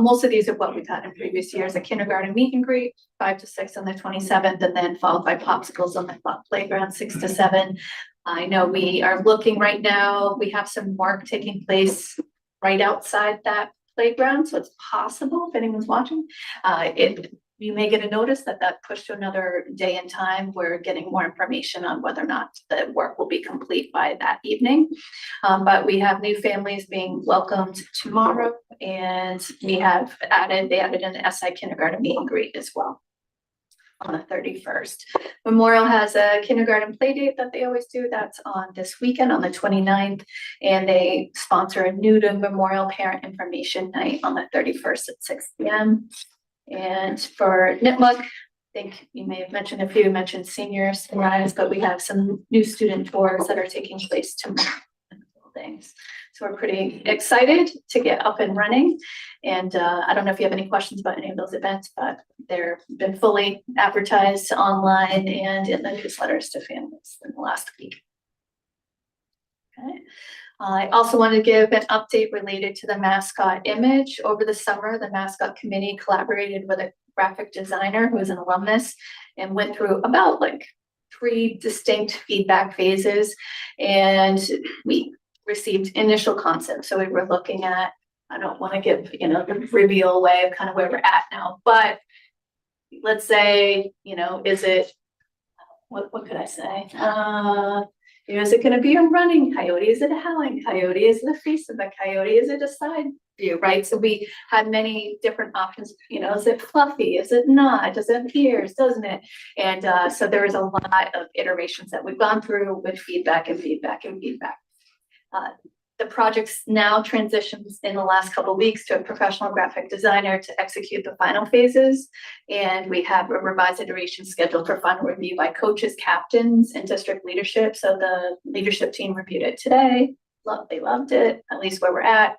most of these are what we've had in previous years, a kindergarten meet and greet, 5 to 6 on the 27th, and then followed by popsicles on the playground, 6 to 7. I know we are looking right now, we have some work taking place right outside that playground, so it's possible if anyone's watching. You may get a notice that pushed to another day and time. We're getting more information on whether or not the work will be complete by that evening. But we have new families being welcomed tomorrow, and they added an SI kindergarten meet and greet as well on the 31st. Memorial has a kindergarten play date that they always do. That's on this weekend on the 29th. And they sponsor a new to Memorial Parent Information Night on the 31st at 6 p.m. And for Nipmuc, I think you may have mentioned mentioned seniors rise, but we have some new student tours that are taking place tomorrow in the buildings. So we're pretty excited to get up and running. And I don't know if you have any questions about any of those events, but they've been fully advertised online and in the newsletters to families in the last week. Okay. I also want to give an update related to the mascot image. Over the summer, the mascot committee collaborated with a graphic designer who is an alumnus and went through about like 3 distinct feedback phases. And we received initial concepts. So we were looking at, I don't want to give, the reveal away of kind of where we're at now, but let's say, is it, what could I say? Is it going to be a running coyote? Is it a howling coyote? Is it the face of the coyote? Is it a side view, right? So we had many different options. Is it fluffy? Is it not? Does it have ears? Doesn't it? And so there is a lot of iterations that we've gone through with feedback and feedback and feedback. The project's now transitions in the last couple of weeks to a professional graphic designer to execute the final phases. And we have a revised iteration scheduled for final review by coaches, captains, and district leadership. So the leadership team reviewed it today. They loved it, at least where we're at.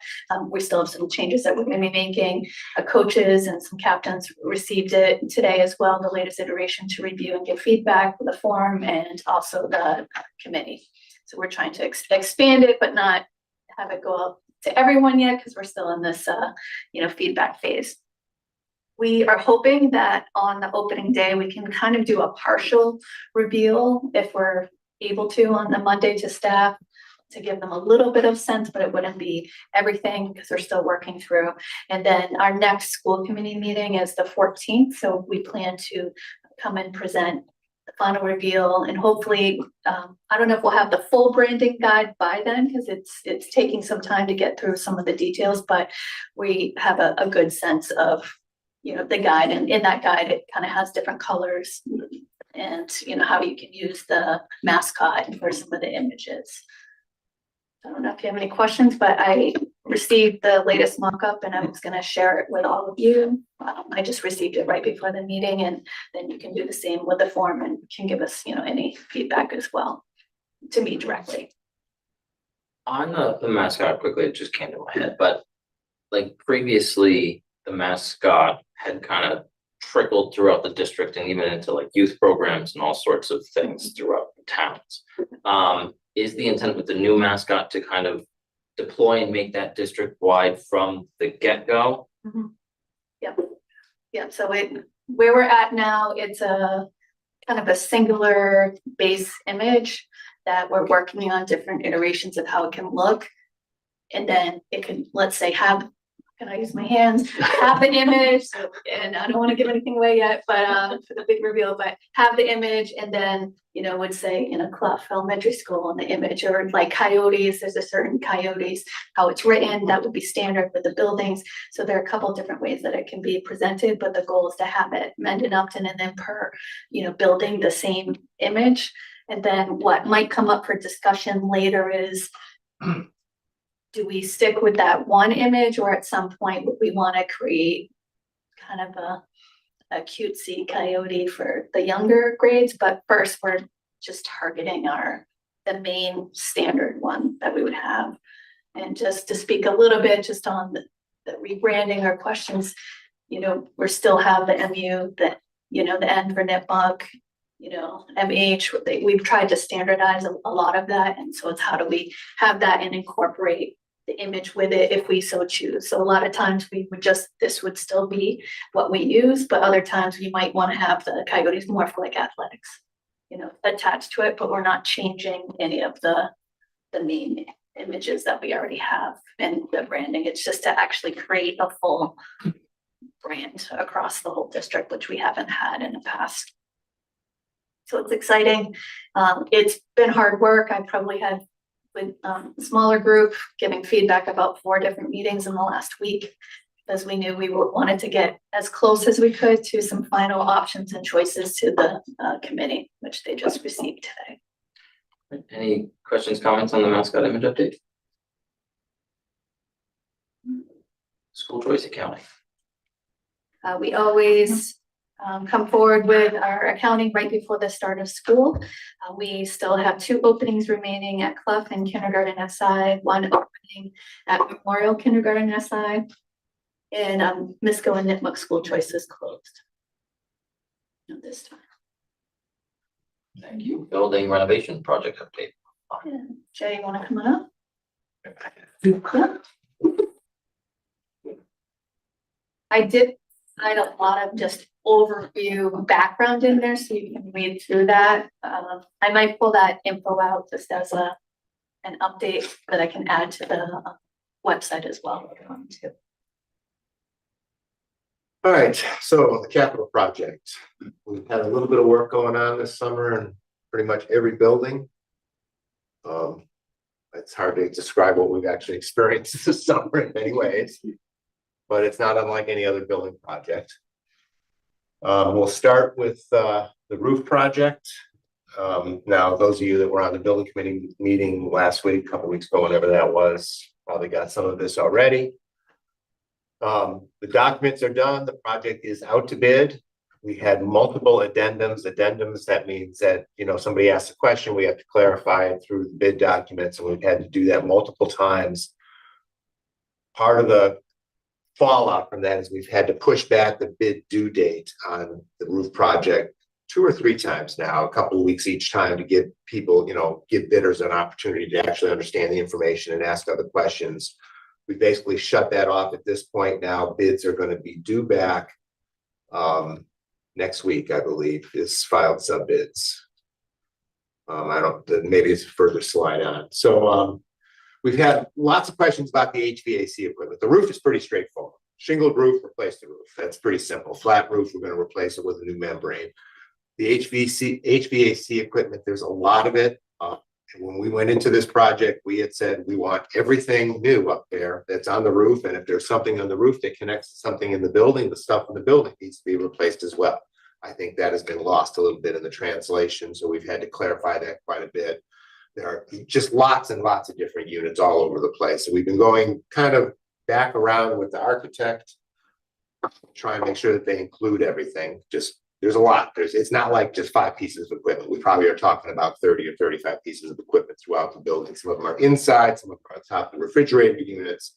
We still have some changes that we're going to be making. Coaches and some captains received it today as well, the latest iteration to review and give feedback for the forum and also the committee. So we're trying to expand it, but not have it go out to everyone yet because we're still in this, feedback phase. We are hoping that on the opening day, we can kind of do a partial reveal if we're able to on the Monday to staff to give them a little bit of sense, but it wouldn't be everything because we're still working through. And then our next school committee meeting is the 14th. So we plan to come and present the final reveal, and hopefully, I don't know if we'll have the full branding guide by then because it's taking some time to get through some of the details, but we have a good sense of, the guide, and in that guide, it kind of has different colors and, how you can use the mascot for some of the images. I don't know if you have any questions, but I received the latest mock-up and I was going to share it with all of you. I just received it right before the meeting, and then you can do the same with the form and can give us, any feedback as well to me directly. On the mascot, quickly, it just came to my head, but like previously, the mascot had kind of trickled throughout the district and even into like youth programs and all sorts of things throughout the towns. Is the intent with the new mascot to kind of deploy and make that district wide from the get-go? Mm-hmm. Yep. So where we're at now, it's a kind of a singular base image that we're working on different iterations of how it can look. And then it can, let's say, can I use my hands? Have the image, and I don't want to give anything away yet, but for the big reveal, but have the image, and then, would say Clough Elementary School on the image, or like coyotes, there's a certain coyotes, how it's written, that would be standard with the buildings. So there are a couple different ways that it can be presented, but the goal is to have it Mendon-Upton and then per, building the same image. And then what might come up for discussion later is, do we stick with that one image, or at some point would we want to create kind of a cutesy coyote for the younger grades? But first, we're just targeting the main standard one that we would have. And just to speak a little bit just on the rebranding or questions, we still have the MU, the N for Nipmuc, MH. We've tried to standardize a lot of that. And so it's how do we have that and incorporate the image with it if we so choose. So a lot of times this would still be what we use, but other times we might want to have the coyotes more for like athletics, attached to it, but we're not changing any of the main images that we already have and the branding. It's just to actually create a full brand across the whole district, which we haven't had in the past. So it's exciting. It's been hard work. I probably had with a smaller group giving feedback about 4 different meetings in the last week, because we knew we wanted to get as close as we could to some final options and choices to the committee, which they just received today. Any questions, comments on the mascot image update? School choice accounting. We always come forward with our accounting right before the start of school. We still have 2 openings remaining at Clough and Kindergarten SI, 1 opening at Memorial Kindergarten SI, and Misco and Nipmuc school choice is closed at this time. Thank you. Building renovation project update. Yeah. Jay, you want to come on up? Yeah. I did find a lot of just overview background in there, so you can read through that. I might pull that info out just as an update that I can add to the website as well. if you want to. All right, so the capital project, we've had a little bit of work going on this summer in pretty much every building. It's hard to describe what we've actually experienced this summer in many ways, but it's not unlike any other building project. We'll start with the roof project. Now, those of you that were on the building committee meeting last week, a couple weeks ago, whenever that was, probably got some of this already. The documents are done. The project is out to bid. We had multiple addendums. Addendums, that means that, you know, somebody asks a question, we have to clarify it through the bid documents, and we've had to do that multiple times. Part of the fallout from that is we've had to push back the bid due date on the roof project 2 or 3 times now, a couple of weeks each time, to give people, you know, give bidders an opportunity to actually understand the information and ask other questions. We basically shut that off at this point now. Bids are going to be due back next week, I believe, is filed sub bids. Maybe it's a further slide on. So we've had lots of questions about the HVAC equipment. The roof is pretty straightforward. Shingled roof, replace the roof. That's pretty simple. Flat roof, we're going to replace it with a new membrane. The HVAC equipment, there's a lot of it. And when we went into this project, we had said we want everything new up there that's on the roof. And if there's something on the roof that connects to something in the building, the stuff in the building needs to be replaced as well. I think that has been lost a little bit in the translation, so we've had to clarify that quite a bit. There are just lots and lots of different units all over the place. So we've been going kind of back around with the architect, trying to make sure that they include everything. Just there's a lot. It's not like just 5 pieces of equipment. We probably are talking about 30 or 35 pieces of equipment throughout the building. Some of them are inside, some of them are on top of the refrigerator units.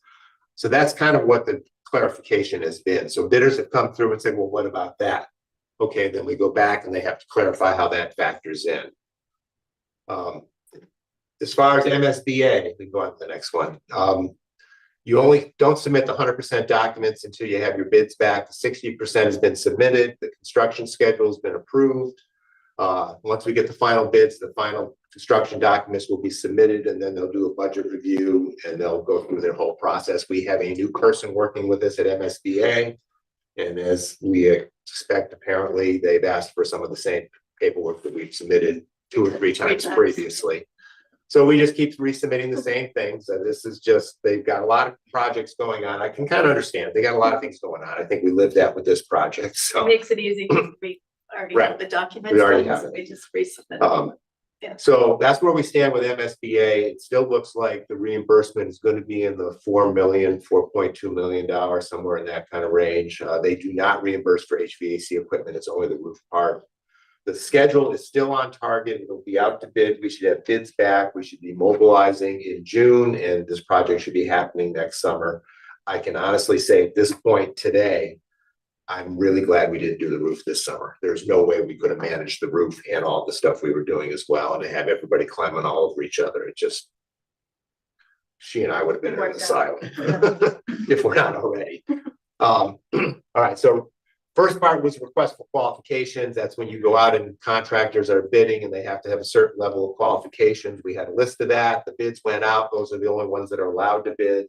So that's kind of what the clarification has been. So bidders have come through and said, well, what about that? Okay, then we go back and they have to clarify how that factors in. As far as MSBA, we go on to the next one. You only don't submit the 100% documents until you have your bids back. The 60% has been submitted. The construction schedule has been approved. Once we get the final bids, the final construction documents will be submitted, and then they'll do a budget review and they'll go through their whole process. We have a new person working with us at MSBA. And as we expect, apparently they've asked for some of the same paperwork that we've submitted 2 or 3 times previously. So we just keep resubmitting the same things. And this is just, they've got a lot of projects going on. I can kind of understand. They got a lot of things going on. I think we lived that with this project. So It makes it easy because we already have the documents. We already done, have so it. we just resubmit. Yeah. So that's where we stand with MSBA. It still looks like the reimbursement is going to be in the $4.2 million, somewhere in that kind of range. They do not reimburse for HVAC equipment. It's only the roof part. The schedule is still on target. It'll be out to bid. We should have bids back. We should be mobilizing in June, and this project should be happening next summer. I can honestly say at this point today, I'm really glad we didn't do the roof this summer. There's no way we could have managed the roof and all the stuff we were doing as well, and to have everybody climbing all over each other. It just, she and I would have been in the asylum if we're not already. All right, so First part was request for qualifications. That's when you go out and contractors are bidding and they have to have a certain level of qualifications. We had a list of that. The bids went out. Those are the only ones that are allowed to bid.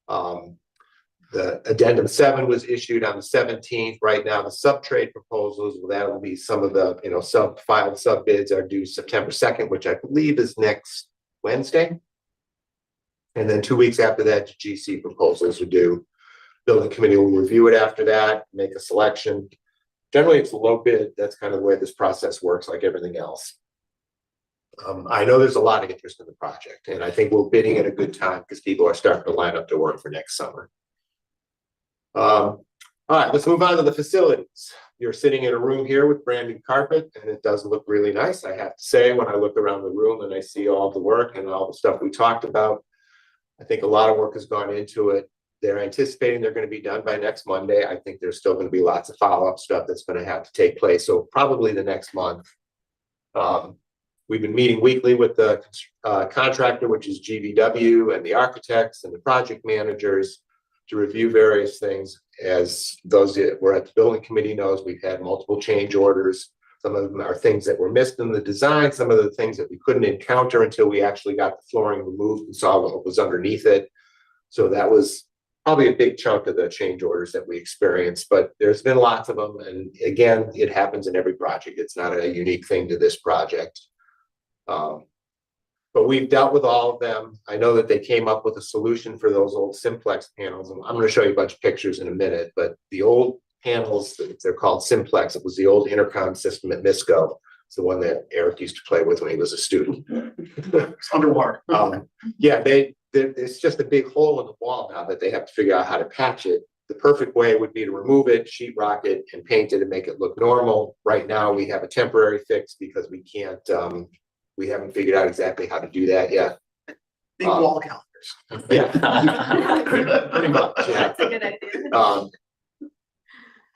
The addendum 7 was issued on the 17th. Right now, the sub-trade proposals, well, that will be some of the, filed sub bids are due September 2nd, which I believe is next Wednesday. And then 2 weeks after that, the GC proposals are due. Building committee will review it after that, make a selection. Generally, it's a low bid. That's kind of the way this process works, like everything else. I know there's a lot of interest in the project, and I think we're bidding at a good time because people are starting to line up to work for next summer. All right, let's move on to the facilities. You're sitting in a room here with brand new carpet, and it does look really nice. I have to say, when I look around the room and I see all the work and all the stuff we talked about, I think a lot of work has gone into it. They're anticipating they're going to be done by next Monday. I think there's still going to be lots of follow-up stuff that's going to have to take place. So probably the next month. We've been meeting weekly with the contractor, which is GVW, and the architects and the project managers to review various things. As those that were at the building committee knows, we've had multiple change orders. Some of them are things that were missed in the design. Some of the things that we couldn't encounter until we actually got the flooring removed and saw what was underneath it. So that was probably a big chunk of the change orders that we experienced, but there's been lots of them. And again, it happens in every project. It's not a unique thing to this project. But we've dealt with all of them. I know that they came up with a solution for those old simplex panels. And I'm going to show you a bunch of pictures in a minute, but the old panels, they're called simplex. It was the old intercom system at MISCO. It's the one that Eric used to play with when he was a student. It's underwater. Yeah, it's just a big hole in the wall now that they have to figure out how to patch it. The perfect way would be to remove it, sheetrock it, and paint it and make it look normal. Right now, we have a temporary fix because we can't, we haven't figured out exactly how to do that yet. Big wall counters. Yeah. Pretty much, yeah. That's a good idea.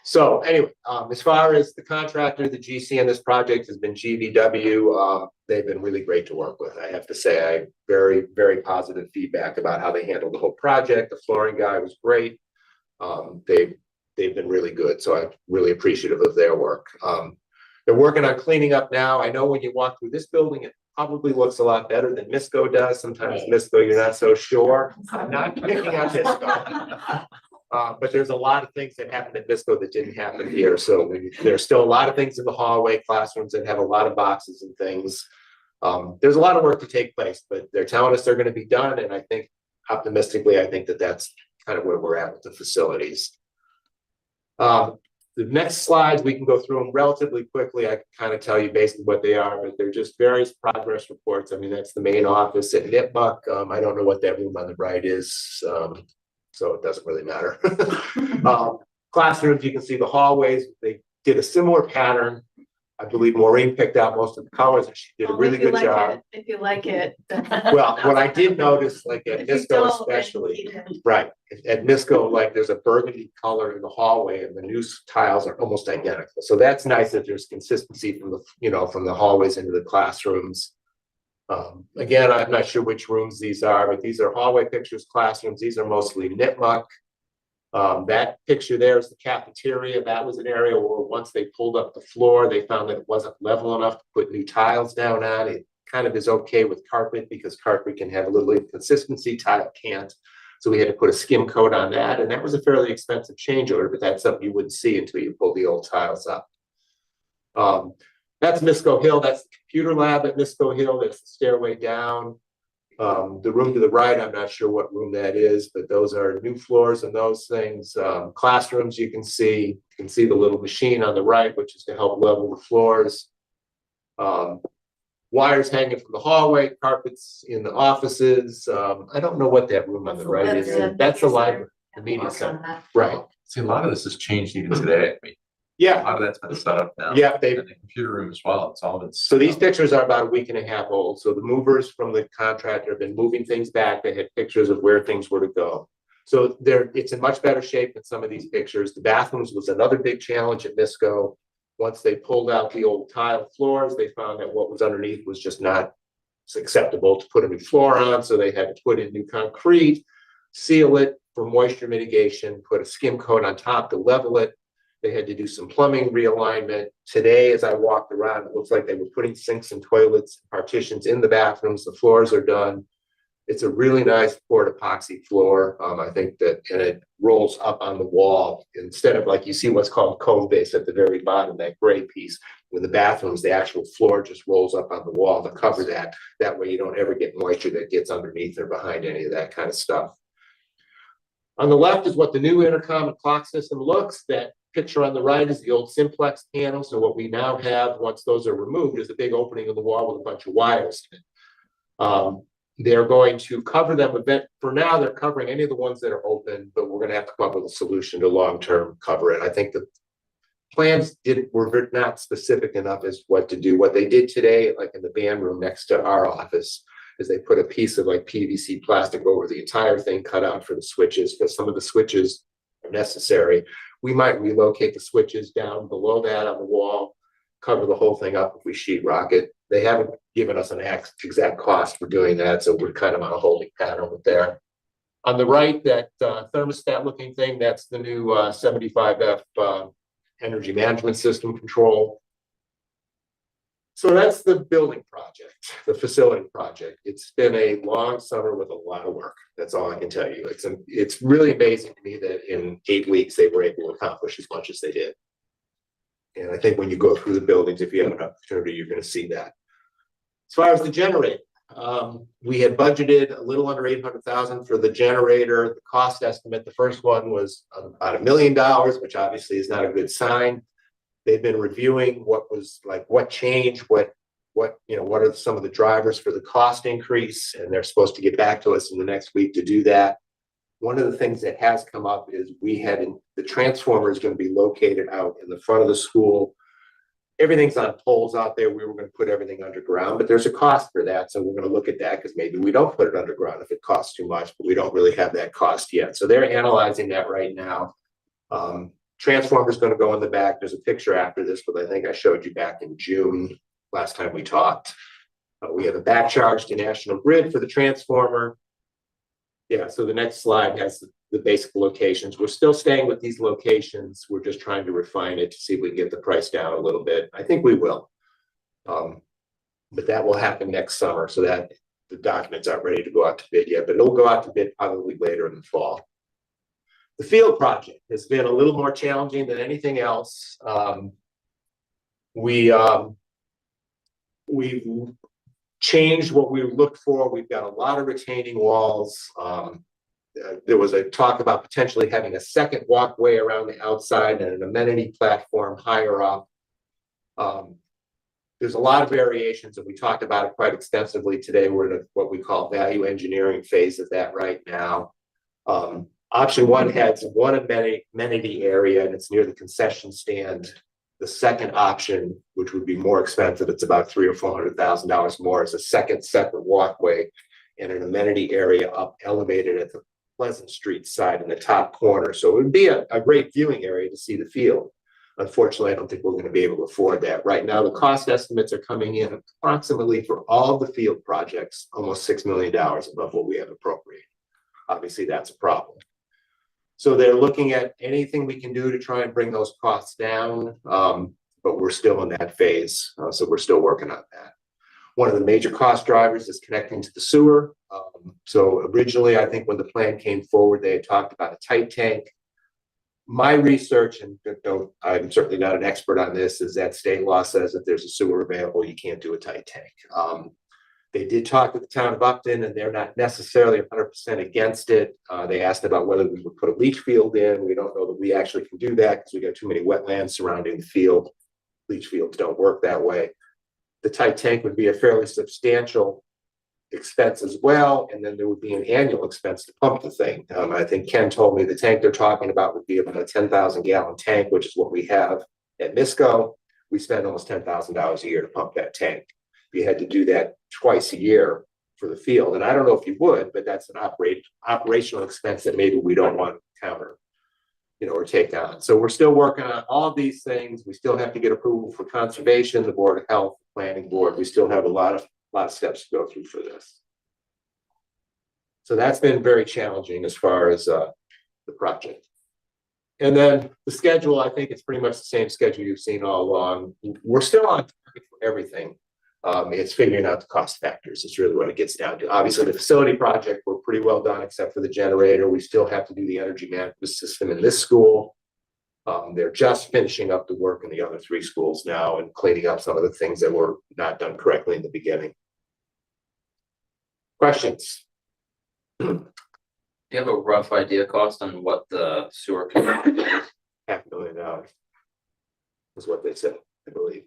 So anyway, as far as the contractor, the GC on this project has been GVW. They've been really great to work with. I have to say, I very, very positive feedback about how they handled the whole project. The flooring guy was great. They've been really good. So I'm really appreciative of their work. They're working on cleaning up now. I know when you walk through this building, it probably looks a lot better than MISCO does. Sometimes MISCO, you're not so sure. I'm not picking on MISCO. But there's a lot of things that happened at MISCO that didn't happen here. So there's still a lot of things in the hallway, classrooms that have a lot of boxes and things. There's a lot of work to take place, but they're telling us they're going to be done. And I think optimistically, I think that that's kind of where we're at with the facilities. The next slides, we can go through them relatively quickly. I can kind of tell you basically what they are, but they're just various progress reports. I mean, that's the main office at Nipmuc. I don't know what that room on the right is, so it doesn't really matter. Classrooms, you can see the hallways. They did a similar pattern. I believe Maureen picked out most of the colors and she did a really good job. If you like it. Well, what I did notice, like at MISCO especially, right, at MISCO, like there's a burgundy color in the hallway and the new tiles are almost identical. So that's nice that there's consistency from the, from the hallways into the classrooms. Again, I'm not sure which rooms these are, but these are hallway pictures, classrooms. These are mostly Nipmuc. That picture there is the cafeteria. That was an area where once they pulled up the floor, they found that it wasn't level enough to put new tiles down on. It kind of is okay with carpet because carpet can have a little inconsistency, tile can't. So we had to put a skim coat on that. And that was a fairly expensive change order, but that's something you wouldn't see until you pull the old tiles up. That's MISCO Hill. That's the computer lab at MISCO Hill. That's the stairway down. The room to the right, I'm not sure what room that is, but those are new floors and those things. Classrooms, you can see the little machine on the right, which is to help level the floors. Wires hanging from the hallway, carpets in the offices. I don't know what that room on the right is. That's the library, the media center. Right. See, a lot of this has changed even today. I mean, a Yeah. lot of that's been set up now. Yeah, And the computer room as well. It's all been. So these pictures are about a week and a half old. So the movers from the contractor have been moving things back. They had pictures of where things were to go. So it's in much better shape than some of these pictures. The bathrooms was another big challenge at MISCO. Once they pulled out the old tile floors, they found that what was underneath was just not acceptable to put a new floor on. So they had to put in new concrete, seal it for moisture mitigation, put a skim coat on top to level it. They had to do some plumbing realignment. Today, as I walked around, it looks like they were putting sinks and toilets, partitions in the bathrooms. The floors are done. It's a really nice poured epoxy floor. I think that, and it rolls up on the wall instead of like you see what's called cove base at the very bottom, that gray piece. With the bathrooms, the actual floor just rolls up on the wall to cover that. That way you don't ever get moisture that gets underneath or behind any of that kind of stuff. On the left is what the new intercom and clock system looks. That picture on the right is the old simplex panel. So what we now have, once those are removed, is a big opening in the wall with a bunch of wires in it. They're going to cover them a bit. For now, they're covering any of the ones that are open, but we're going to have to come up with a solution to long-term cover it. I think the plans were not specific enough as what to do. What they did today, like in the band room next to our office, is they put a piece of like PVC plastic over the entire thing cut out for the switches, because some of the switches are necessary. We might relocate the switches down below that on the wall, cover the whole thing up if we sheetrock it. They haven't given us an exact cost for doing that, so we're kind of on a holding pattern with there. On the right, that thermostat looking thing, that's the new 75F energy management system control. So that's the building project, the facility project. It's been a long summer with a lot of work. That's all I can tell you. It's really amazing to me that in 8 weeks they were able to accomplish as much as they did. And I think when you go through the buildings, if you have an opportunity, you're going to see that. As far as the generator, we had budgeted a little under 800,000 for the generator. The cost estimate, the first one was about $1 million, which obviously is not a good sign. They've been reviewing what changed, what are some of the drivers for the cost increase, and they're supposed to get back to us in the next week to do that. One of the things that has come up is the transformer is going to be located out in the front of the school. Everything's on poles out there. We were going to put everything underground, but there's a cost for that. So we're going to look at that because maybe we don't put it underground if it costs too much, but we don't really have that cost yet. So they're analyzing that right now. Transformer is going to go in the back. There's a picture after this, but I think I showed you back in June last time we talked. We have a back charge to National Grid for the transformer. Yeah, so the next slide has the basic locations. We're still staying with these locations. We're just trying to refine it to see if we can get the price down a little bit. I think we will. But that will happen next summer, so that the documents aren't ready to go out to bid yet, but it'll go out to bid probably later in the fall. The field project has been a little more challenging than anything else. We've changed what we looked for. We've got a lot of retaining walls. There was a talk about potentially having a second walkway around the outside and an amenity platform higher up. There's a lot of variations, and we talked about it quite extensively today. We're in what we call value engineering phase of that right now. Option one has one amenity area, and it's near the concession stand. The second option, which would be more expensive, it's about $300,000 or $400,000 more, is a second separate walkway and an amenity area up elevated at the Pleasant Street side in the top corner. So it would be a great viewing area to see the field. Unfortunately, I don't think we're going to be able to afford that. Right now, the cost estimates are coming in approximately for all the field projects, almost $6 million above what we have appropriated. Obviously, that's a problem. So they're looking at anything we can do to try and bring those costs down, but we're still in that phase. So we're still working on that. One of the major cost drivers is connecting to the sewer. So originally, I think when the plan came forward, they had talked about a tight tank. My research, and I'm certainly not an expert on this, is that state law says if there's a sewer available, you can't do a tight tank. They did talk with the town of Upton, and they're not necessarily 100% against it. They asked about whether we would put a leach field in. We don't know that we actually can do that because we got too many wetlands surrounding the field. Leach fields don't work that way. The tight tank would be a fairly substantial expense as well, and then there would be an annual expense to pump the thing. I think Ken told me the tank they're talking about would be about a 10,000 gallon tank, which is what we have at MISCO. We spend almost $10,000 a year to pump that tank. You had to do that twice a year for the field. And I don't know if you would, but that's an operational expense that maybe we don't want to counter, or take on. So we're still working on all of these things. We still have to get approval for conservation, the Board of Health, Planning Board. We still have a lot of steps to go through for this. So that's been very challenging as far as the project. And then the schedule, I think it's pretty much the same schedule you've seen all along. We're still on target for everything. It's figuring out the cost factors. It's really what it gets down to. Obviously, the facility project, we're pretty well done, except for the generator. We still have to do the energy management system in this school. They're just finishing up the work in the other 3 schools now and cleaning up some of the things that were not done correctly in the beginning. Questions? Do you have a rough idea cost on what the sewer connection is? $500,000 is what they said, I believe.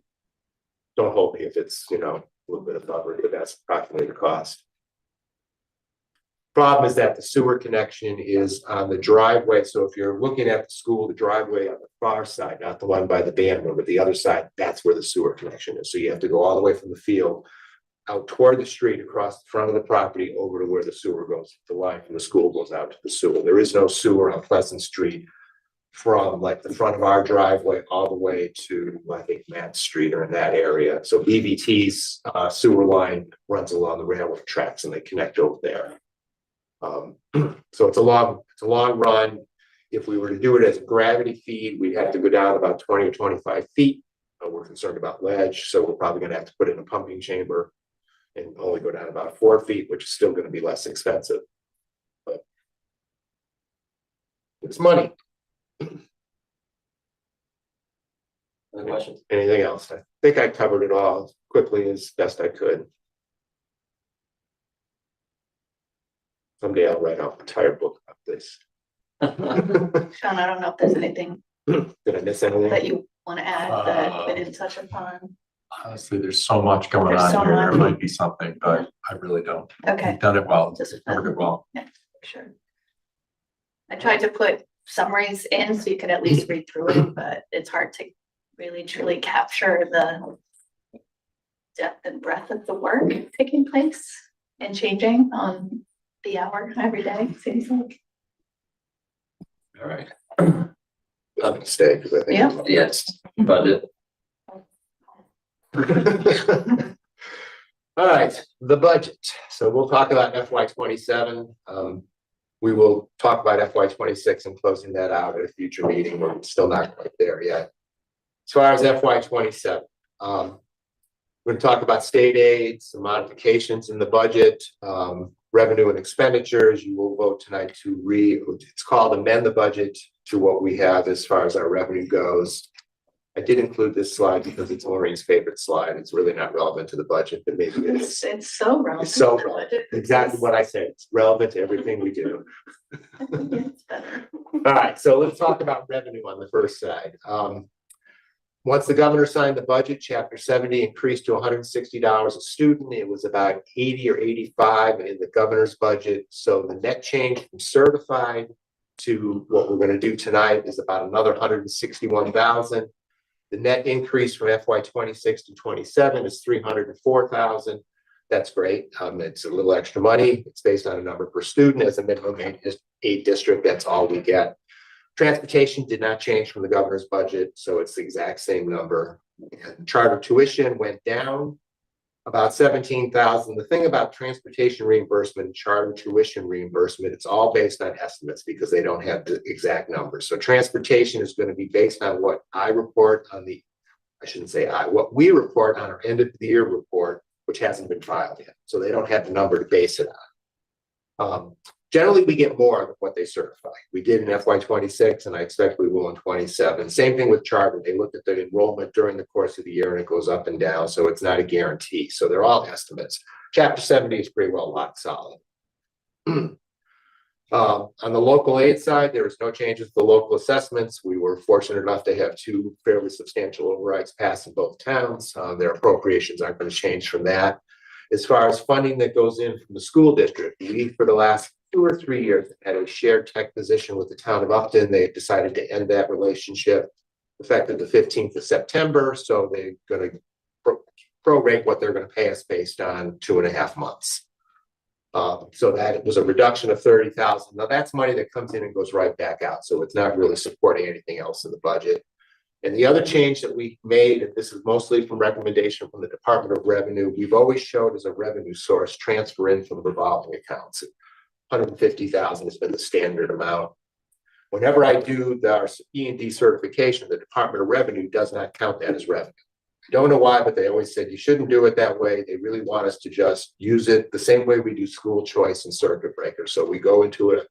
Don't hold me if it's, a little bit above it, but that's approximately the cost. Problem is that the sewer connection is on the driveway. So if you're looking at the school, the driveway on the far side, not the one by the band room, but the other side, that's where the sewer connection is. So you have to go all the way from the field out toward the street, across the front of the property, over to where the sewer goes. The line from the school goes out to the sewer. There is no sewer on Pleasant Street from like the front of our driveway all the way to, I think, Matt Street or in that area. So BVT's sewer line runs along the railroad tracks and they connect over there. So it's a long run. If we were to do it as a gravity feed, we'd have to go down about 20 or 25 feet. We're concerned about ledge, so we're probably going to have to put in a pumping chamber and only go down about 4 feet, which is still going to be less expensive. But it's money. Other questions? Anything else? I think I covered it all as quickly as best I could. Someday I'll write out an entire book about this. Sean, I don't know if there's anything Did I miss anything? that you want to add that we didn't touch upon. Honestly, there's so much going There's on so here. There much. might be something, but I really don't. Okay. You've done it well. Just Covered it well. yeah, sure. I tried to put summaries in so you could at least read through it, but it's hard to really truly capture the depth and breadth of the work taking place and changing on the hour every day, seems like. All right. I'm gonna stay because I think. Yeah. Yes, budget. All right, the budget. So we'll talk about FY27. We will talk about FY26 and closing that out at a future meeting. We're still not quite there yet. As far as FY27, we're going to talk about state aid, some modifications in the budget, revenue and expenditures. You will vote tonight to it's called amend the budget to what we have as far as our revenue goes. I did include this slide because it's Maureen's favorite slide. It's really not relevant to the budget, but maybe it is. It's so relevant. It's so to the relevant. budget. Exactly what I said. It's relevant to everything we do. It's better. All right, so let's talk about revenue on the first side. Once the governor signed the budget, chapter 70 increased to $160 a student. It was about 80 or 85 in the governor's budget. So the net change from certified to what we're going to do tonight is about another 161,000. The net increase from FY26 to 27 is 304,000. That's great. It's a little extra money. It's based on a number per student as a minimum aid district. That's all we get. Transportation did not change from the governor's budget, so it's the exact same number. And charter tuition went down about 17,000. The thing about transportation reimbursement and charter tuition reimbursement, it's all based on estimates because they don't have the exact numbers. So transportation is going to be based on what I report on the, I shouldn't say what we report on our end of the year report, which hasn't been filed yet. So they don't have the number to base it on. Generally, we get more than what they certify. We did in FY26, and I expect we will in 27. Same thing with charter. They looked at the enrollment during the course of the year, and it goes up and down, so it's not a guarantee. So they're all estimates. Chapter 70 is pretty well locked solid. On the local aid side, there was no changes to the local assessments. We were fortunate enough to have 2 fairly substantial overrides passed in both towns. Their appropriations aren't going to change from that. As far as funding that goes in from the school district, we, for the last 2 or 3 years, had a shared tech position with the town of Upton. They've decided to end that relationship effective the 15th of September. So they're going to prorate what they're going to pay us based on 2.5 months. So that was a reduction of 30,000. Now that's money that comes in and goes right back out. So it's not really supporting anything else in the budget. And the other change that we made, and this is mostly from recommendation from the Department of Revenue, we've always showed as a revenue source transfer in from revolving accounts. 150,000 has been the standard amount. Whenever I do our E&D certification, the Department of Revenue does not count that as revenue. I don't know why, but they always said you shouldn't do it that way. They really want us to just use it the same way we do school choice and circuit breaker. So we go into an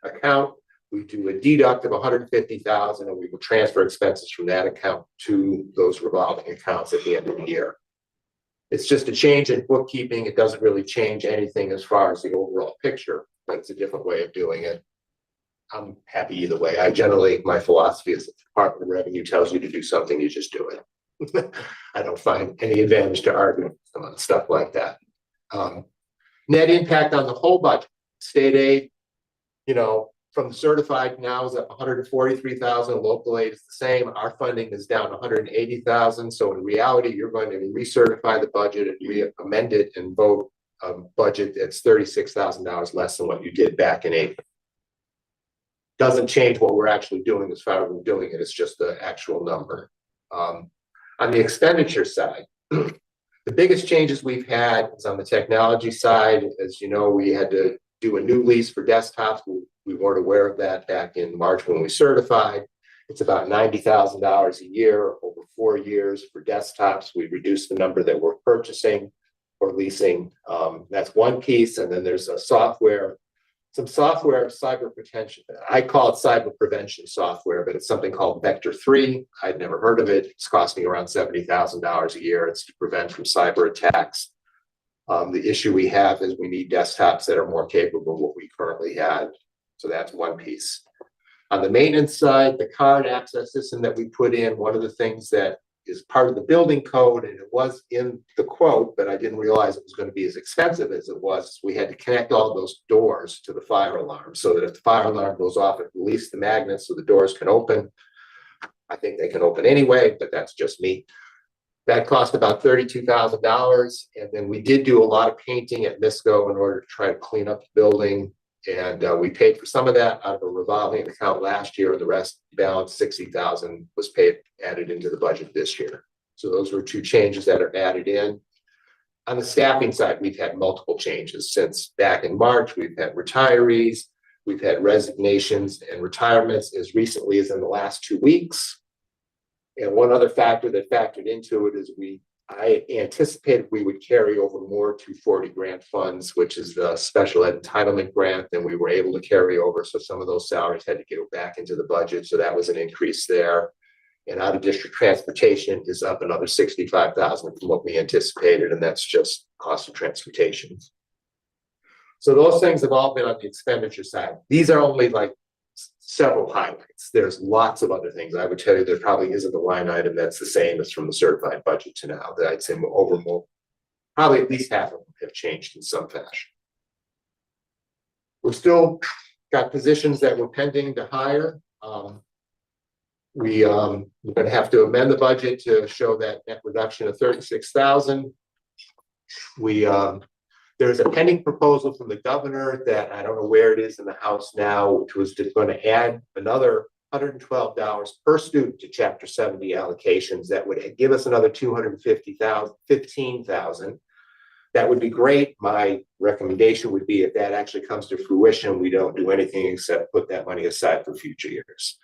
account, we do a deduct of 150,000, and we will transfer expenses from that account to those revolving accounts at the end of the year. It's just a change in bookkeeping. It doesn't really change anything as far as the overall picture, but it's a different way of doing it. I'm happy either way. My philosophy is if the Department of Revenue tells you to do something, you just do it. I don't find any advantage to arguing on stuff like that. Net impact on the whole budget, state aid, from the certified now is at 143,000, local aid is the same. Our funding is down 180,000. So in reality, you're going to recertify the budget and re-amend it and vote a budget that's $36,000 less than what you did back in April. Doesn't change what we're actually doing as far as we're doing it. It's just the actual number. On the expenditure side, the biggest changes we've had is on the technology side. As you know, we had to do a new lease for desktops. We weren't aware of that back in March when we certified. It's about $90,000 a year over 4 years for desktops. We reduced the number that we're purchasing or leasing. That's one piece. And then there's some software cyber prevention. I call it cyber prevention software, but it's something called Vector 3. I'd never heard of it. It's costing around $70,000 a year. It's to prevent from cyber attacks. The issue we have is we need desktops that are more capable of what we currently had. So that's one piece. On the maintenance side, the card access system that we put in, one of the things that is part of the building code, and it was in the quote, but I didn't realize it was going to be as expensive as it was. We had to connect all those doors to the fire alarm so that if the fire alarm goes off, it releases the magnets so the doors can open. I think they can open anyway, but that's just me. That cost about $32,000. And then we did do a lot of painting at MISCO in order to try to clean up the building. And we paid for some of that out of a revolving account last year. The rest balance, $60,000, was added into the budget this year. So those were two changes that are added in. On the staffing side, we've had multiple changes since back in March. We've had retirees, we've had resignations and retirements as recently as in the last 2 weeks. And one other factor that factored into it is I anticipated we would carry over more 240 grant funds, which is the special ed entitlement grant, than we were able to carry over. So some of those salaries had to go back into the budget. So that was an increase there. And out of district transportation is up another 65,000 from what we anticipated. And that's just cost of transportation. So those things have all been on the expenditure side. These are only like several highlights. There's lots of other things. I would tell you there probably isn't a line item that's the same as from the certified budget to now. That I'd say probably at least half of them have changed in some fashion. We've still got positions that we're pending to hire. We're going to have to amend the budget to show that net reduction of 36,000. There's a pending proposal from the governor that I don't know where it is in the House now, which was just going to add another $112 per student to Chapter 70 allocations. That would give us another $15,000. That would be great. My recommendation would be if that actually comes to fruition, we don't do anything except put that money aside for future years.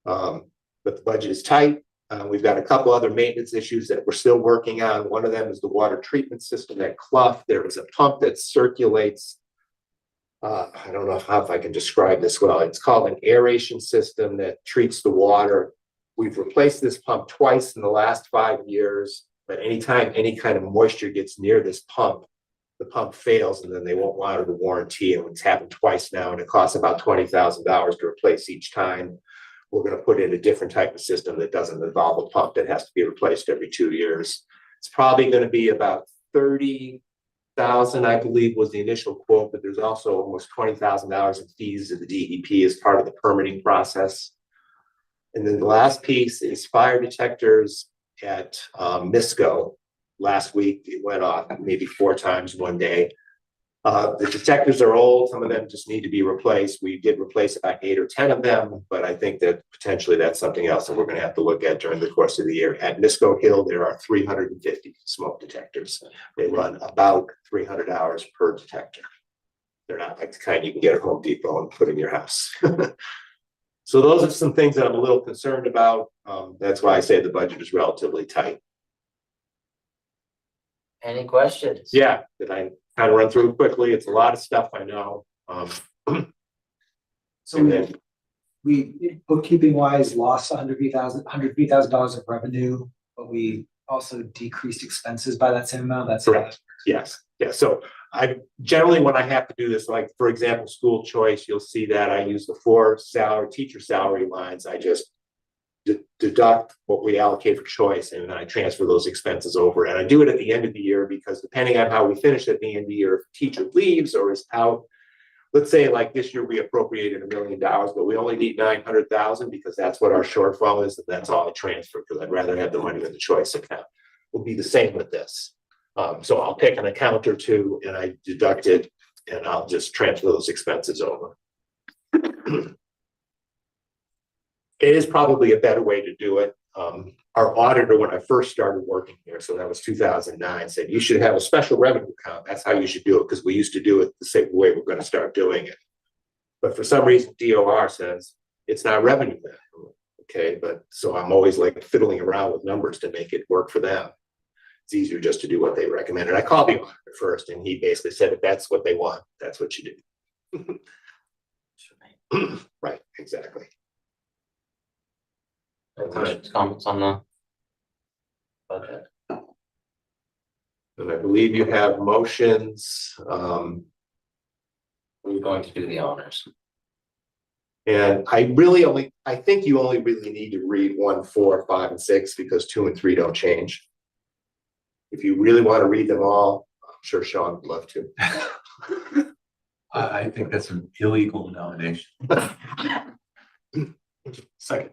But the budget is tight. We've got a couple other maintenance issues that we're still working on. One of them is the water treatment system at Clough. There is a pump that circulates. I don't know if I can describe this well. It's called an aeration system that treats the water. We've replaced this pump twice in the last 5 years, but anytime any kind of moisture gets near this pump, the pump fails and then they won't honor the warranty. And it's happened twice now, and it costs about $20,000 to replace each time. We're going to put in a different type of system that doesn't involve a pump that has to be replaced every 2 years. It's probably going to be about $30,000, I believe, was the initial quote, but there's also almost $20,000 in fees to the DEP as part of the permitting process. And then the last piece is fire detectors at MISCO. Last week, it went off maybe 4 times one day. The detectors are old. Some of them just need to be replaced. We did replace about 8 or 10 of them, but I think that potentially that's something else that we're going to have to look at during the course of the year. At MISCO Hill, there are 350 smoke detectors. They run about 300 hours per detector. They're not like the kind you can get at Home Depot and put in your house. So those are some things that I'm a little concerned about. That's why I say the budget is relatively tight. Any questions? Yeah, did I kind of run through it quickly? It's a lot of stuff, I know. So And then, we bookkeeping wise lost $103,000 of revenue, but we also decreased expenses by that same amount. That's correct, yes, yeah, so I generally, when I have to do this, like, for example, school choice, you'll see that I use the 4 teacher salary lines. I just deduct what we allocate for choice, and then I transfer those expenses over. And I do it at the end of the year, because depending on how we finish at the end of the year, if a teacher leaves or is out, let's say like this year we appropriated $1 million, but we only need 900,000 because that's what our shortfall is, and that's all I transfer, because I'd rather have the money in the choice account. Will be the same with this. So I'll pick an account or two and I deduct it, and I'll just transfer those expenses over. It is probably a better way to do it. Our auditor, when I first started working here, so that was 2009, said you should have a special revenue account. That's how you should do it, because we used to do it the same way we're going to start doing it. But for some reason, DOR says it's not revenue then. Okay, but so I'm always like fiddling around with numbers to make it work for them. It's easier just to do what they recommend. And I called the auditor first, and he basically said, if that's what they want, that's what you do. Right, exactly. Any questions, comments on the budget? And I believe you have motions, We're going to do the honors. and I think you only really need to read 1, 4, 5, and 6, because 2 and 3 don't change. If you really want to read them all, I'm sure Sean would love to. I think that's an illegal nomination. Second.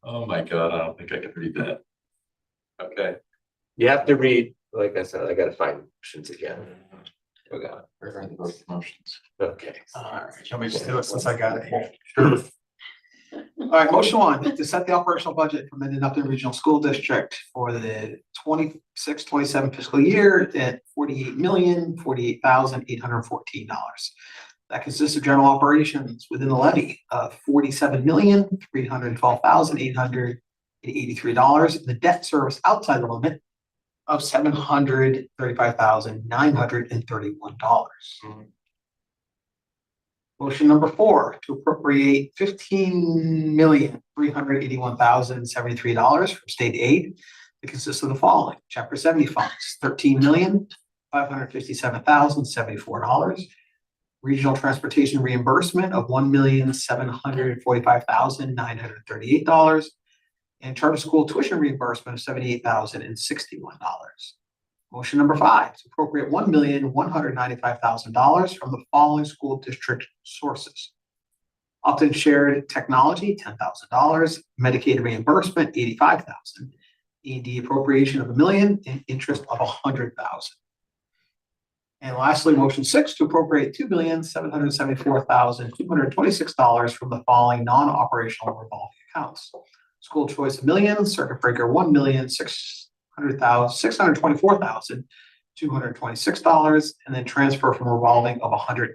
Oh my God, I don't think I can read that. Okay. You have to read, like I said, I gotta find motions again. Forgot. Where are those motions? Okay. All right, let me just do it since I got it here. Sure. All right, motion 1, to set the operational budget for Mendon-Upton Regional School District for the 26-27 fiscal year at $48,048,814. That consists of general operations within the levy of $47,312,883, and the debt service outside the limit of $735,931. Motion number 4, to appropriate $15,381,073 from state aid. It consists of the following: Chapter 70 funds, $13,557,074. Regional transportation reimbursement of $1,745,938. And charter school tuition reimbursement of $78,061. Motion number 5, to appropriate $1,195,000 from the following school district sources: Upton Shared Technology, $10,000, Medicaid reimbursement, $85,000, E&D appropriation of $1 million, and interest of $100,000. And lastly, motion 6, to appropriate $2,774,226 from the following non-operational revolving accounts: school choice $1 million, circuit breaker $1,624,226, and then transfer from revolving of $150,000.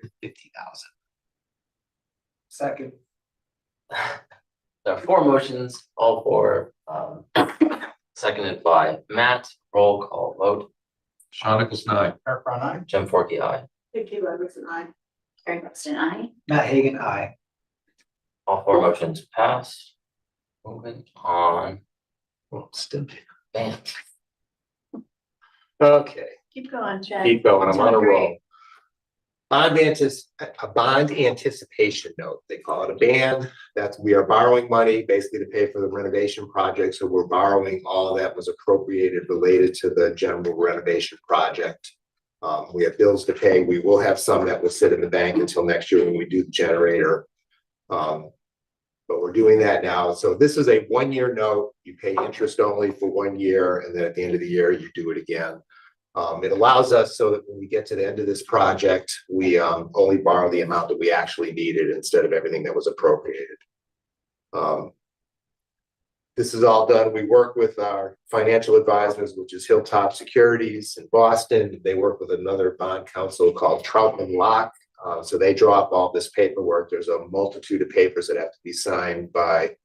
Second. There are 4 motions, all 4 seconded by Matt. Roll call vote. Sean Nichols, aye. Eric Brown, aye. Jim Forkey, aye. Vicky Levinson, aye. Karen Preston, aye. Matt Hagan, aye. All 4 motions pass. Moving on. Well, still. Bam. Okay, Keep going, Jen. keep going, I'm on a Doing roll. great. A bond anticipation note, they call it a band. We are borrowing money basically to pay for the renovation project, so we're borrowing all of that was appropriated related to the general renovation project. We have bills to pay. We will have some that will sit in the bank until next year when we do the generator. But we're doing that now. So this is a 1-year note. You pay interest only for 1 year, and then at the end of the year, you do it again. It allows us so that when we get to the end of this project, we only borrow the amount that we actually needed instead of everything that was appropriated. This is all done. We work with our financial advisors, which is Hilltop Securities in Boston. They work with another bond counsel called Troutman Locke So they draw up all this paperwork. There's a multitude of papers that have to be signed by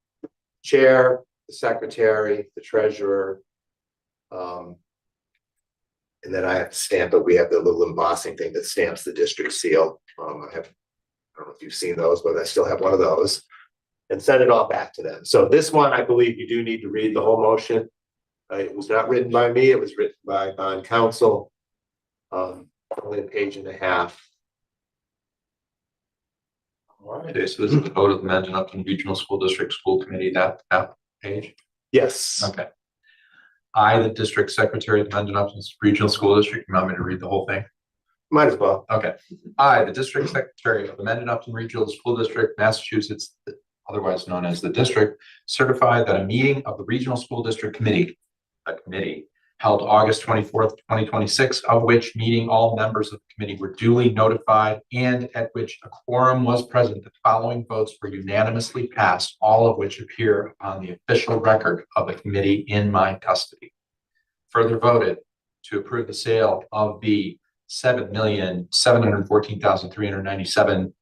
chair, the secretary, the treasurer. And then I have to stamp it. We have the little embossing thing that stamps the district seal. I don't know if you've seen those, but I still have one of those, and send it all back to them. So this one, I believe you do need to read the whole motion. It was not written by me. It was written by bond counsel. Only a page and a half. All right. Okay, so this is the vote of the Mendon-Upton Regional School District School Committee, that page? Yes. Okay. I, the district secretary of the Mendon-Upton Regional School District, you want me to read the whole thing? Might as well. Okay. I, the district secretary of the Mendon-Upton Regional School District, Massachusetts, otherwise known as the district, certify that a meeting of the Regional School District Committee, a committee, held August 24th, 2026, of which meeting all members of the committee were duly notified and at which a quorum was present. The following votes were unanimously passed, all of which appear on the official record of the committee in my custody. Further voted to approve the sale of the $7,714,397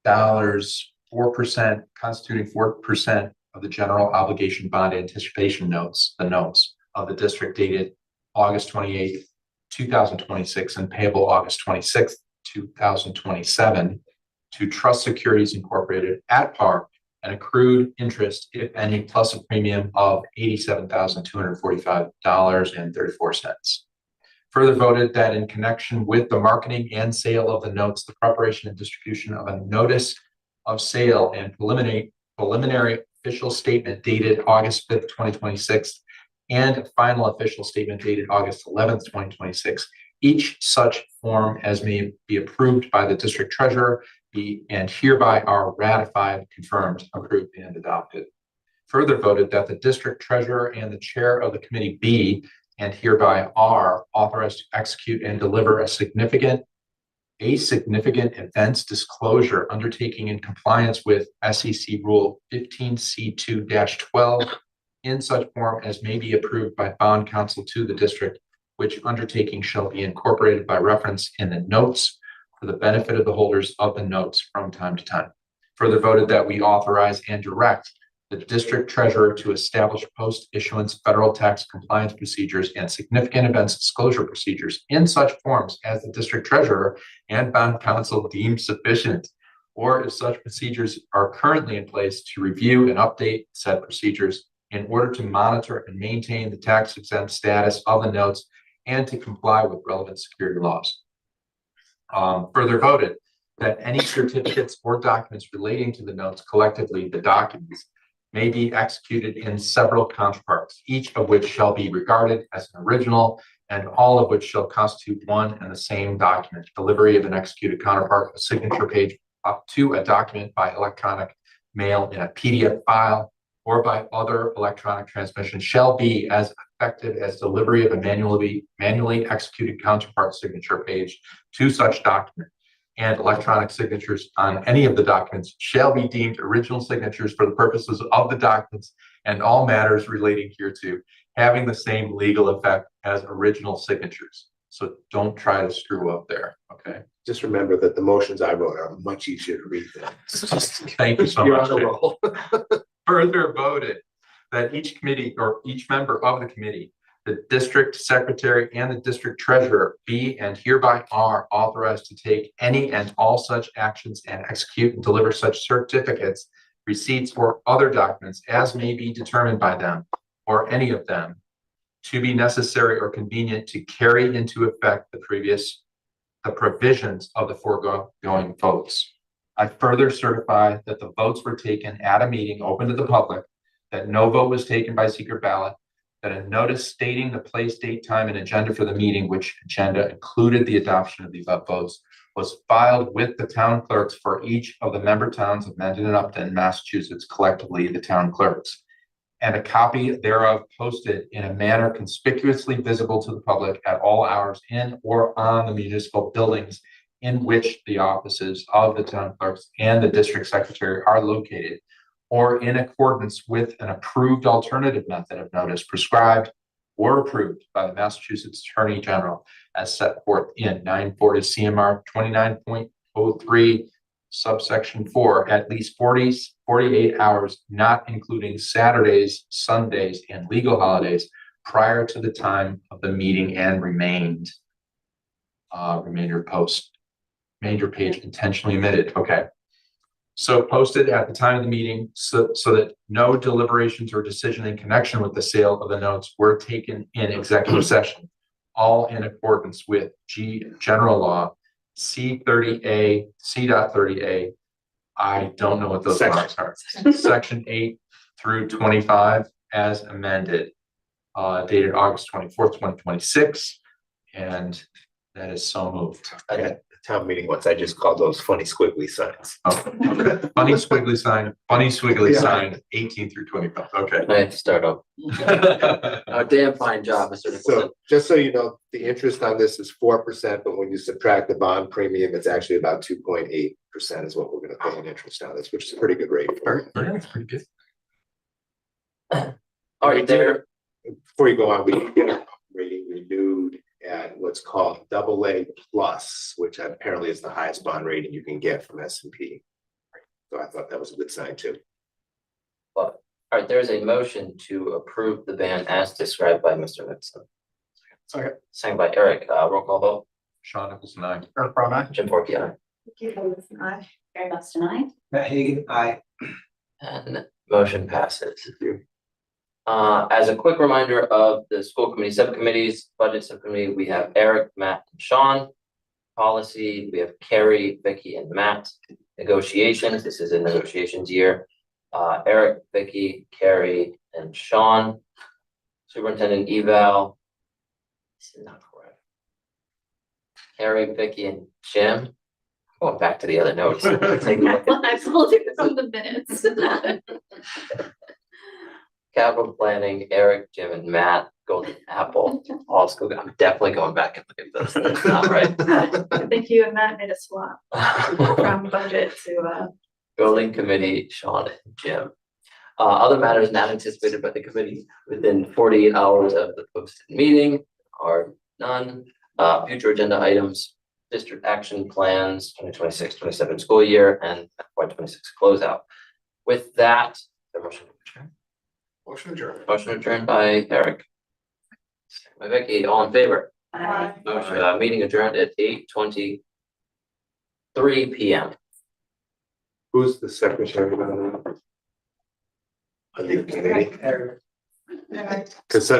4%, constituting 4% of the general obligation bond anticipation notes, the notes of the district dated August 28th, 2026 and payable August 26th, 2027 to Trust Securities Incorporated at par and accrued interest, if any, plus a premium of $87,245.34. Further voted that in connection with the marketing and sale of the notes, the preparation and distribution of a notice of sale and preliminary official statement dated August 5th, 2026, and a final official statement dated August 11th, 2026. Each such form as may be approved by the district treasurer be and hereby are ratified, confirmed, approved, and adopted. Further voted that the district treasurer and the chair of the committee be and hereby are authorized to execute and deliver a significant events disclosure undertaking in compliance with SEC Rule 15C2-12 in such form as may be approved by bond counsel to the district, which undertaking shall be incorporated by reference in the notes for the benefit of the holders of the notes from time to time. Further voted that we authorize and direct the district treasurer to establish post-issuance federal tax compliance procedures and significant events disclosure procedures in such forms as the district treasurer and bond counsel deem sufficient, or if such procedures are currently in place, to review and update said procedures in order to monitor and maintain the tax exempt status of the notes and to comply with relevant security laws. Further voted that any certificates or documents relating to the notes, collectively the documents, may be executed in several counterparts, each of which shall be regarded as an original and all of which shall constitute one and the same document. Delivery of an executed counterpart, a signature page up to a document by electronic mail in a PDF file or by other electronic transmission shall be as effective as delivery of a manually executed counterpart signature page to such document. And electronic signatures on any of the documents shall be deemed original signatures for the purposes of the documents and all matters relating hereto, having the same legal effect as original signatures. So don't try to screw up there, okay? Just remember that the motions I wrote are much easier to read than. Thank you so You're much. on a roll. Further voted that each committee or each member of the committee, the district secretary and the district treasurer be and hereby are authorized to take any and all such actions and execute and deliver such certificates, receipts, or other documents as may be determined by them or any of them to be necessary or convenient to carry into effect the provisions of the foregoing votes. I further certify that the votes were taken at a meeting open to the public, that no vote was taken by secret ballot, that a notice stating the place, date, time, and agenda for the meeting, which agenda included the adoption of the above votes, was filed with the town clerks for each of the member towns of Mendon-Upton, Massachusetts, collectively the town clerks, and a copy thereof posted in a manner conspicuously visible to the public at all hours in or on the municipal buildings in which the offices of the town clerks and the district secretary are located, or in accordance with an approved alternative method of notice prescribed were approved by the Massachusetts Attorney General as set forth in 940 CMR 29.03 subsection 4, at least 48 hours, not including Saturdays, Sundays, and legal holidays prior to the time of the meeting and remainder post, major page intentionally omitted. Okay. So posted at the time of the meeting so that no deliberations or decision in connection with the sale of the notes were taken in executive session, all in accordance with General Law C30A, C.30A. I don't know what those marks are. Section 8 through 25 as amended, dated August 24th, 2026. And that is so moved. I had a town meeting once, I just called those funny squiggly signs. Funny squiggly sign, 18 through 25. Okay. I have to start up. A damn fine job, Mr. Nicholson. So just so you know, the interest on this is 4%, but when you subtract the bond premium, it's actually about 2.8% is what we're gonna pay in interest on this, which is a pretty good rate. That's pretty good. All right, there. Before you go on, we did get our rating renewed at what's called AA plus, which apparently is the highest bond rating you can get from S&P. So I thought that was a good sign too. All right, there's a motion to approve the ban as described by Mr. Nicholson. Second. Second by Eric, roll call vote. Sean Nicholson, aye. Eric Brown, aye. Jim Forkey, aye. Very much tonight. Matt Hagan, aye. And motion passes. As a quick reminder of the school committee subcommittees, budget subcommittee, we have Eric, Matt, and Sean. Policy, we have Carrie, Vicky, and Matt. Negotiations, this is a negotiations year. Eric, Vicky, Carrie, and Sean. Superintendent eval. This is not correct. Carrie, Vicky, and Jim. Going back to the other notes. Take a look at I pulled it from the minutes. Capital planning, Eric, Jim, and Matt, Golden Apple, all school. I'm definitely going back and looking at this. That's not right. I think you and Matt made a swap from budget to, Building committee, Sean and Jim. Other matters not anticipated by the committee within 48 hours of the posted meeting are none. Future agenda items, district action plans, 2026-27 school year, and FY26 closeout. With that, the motion to adjourn. Motion adjourned. Motion adjourned by Eric. Second by Vicky, all in favor? Aye. Motion, meeting adjourned at 8:23 PM. Who's the secretary of the committee? Eric. Cause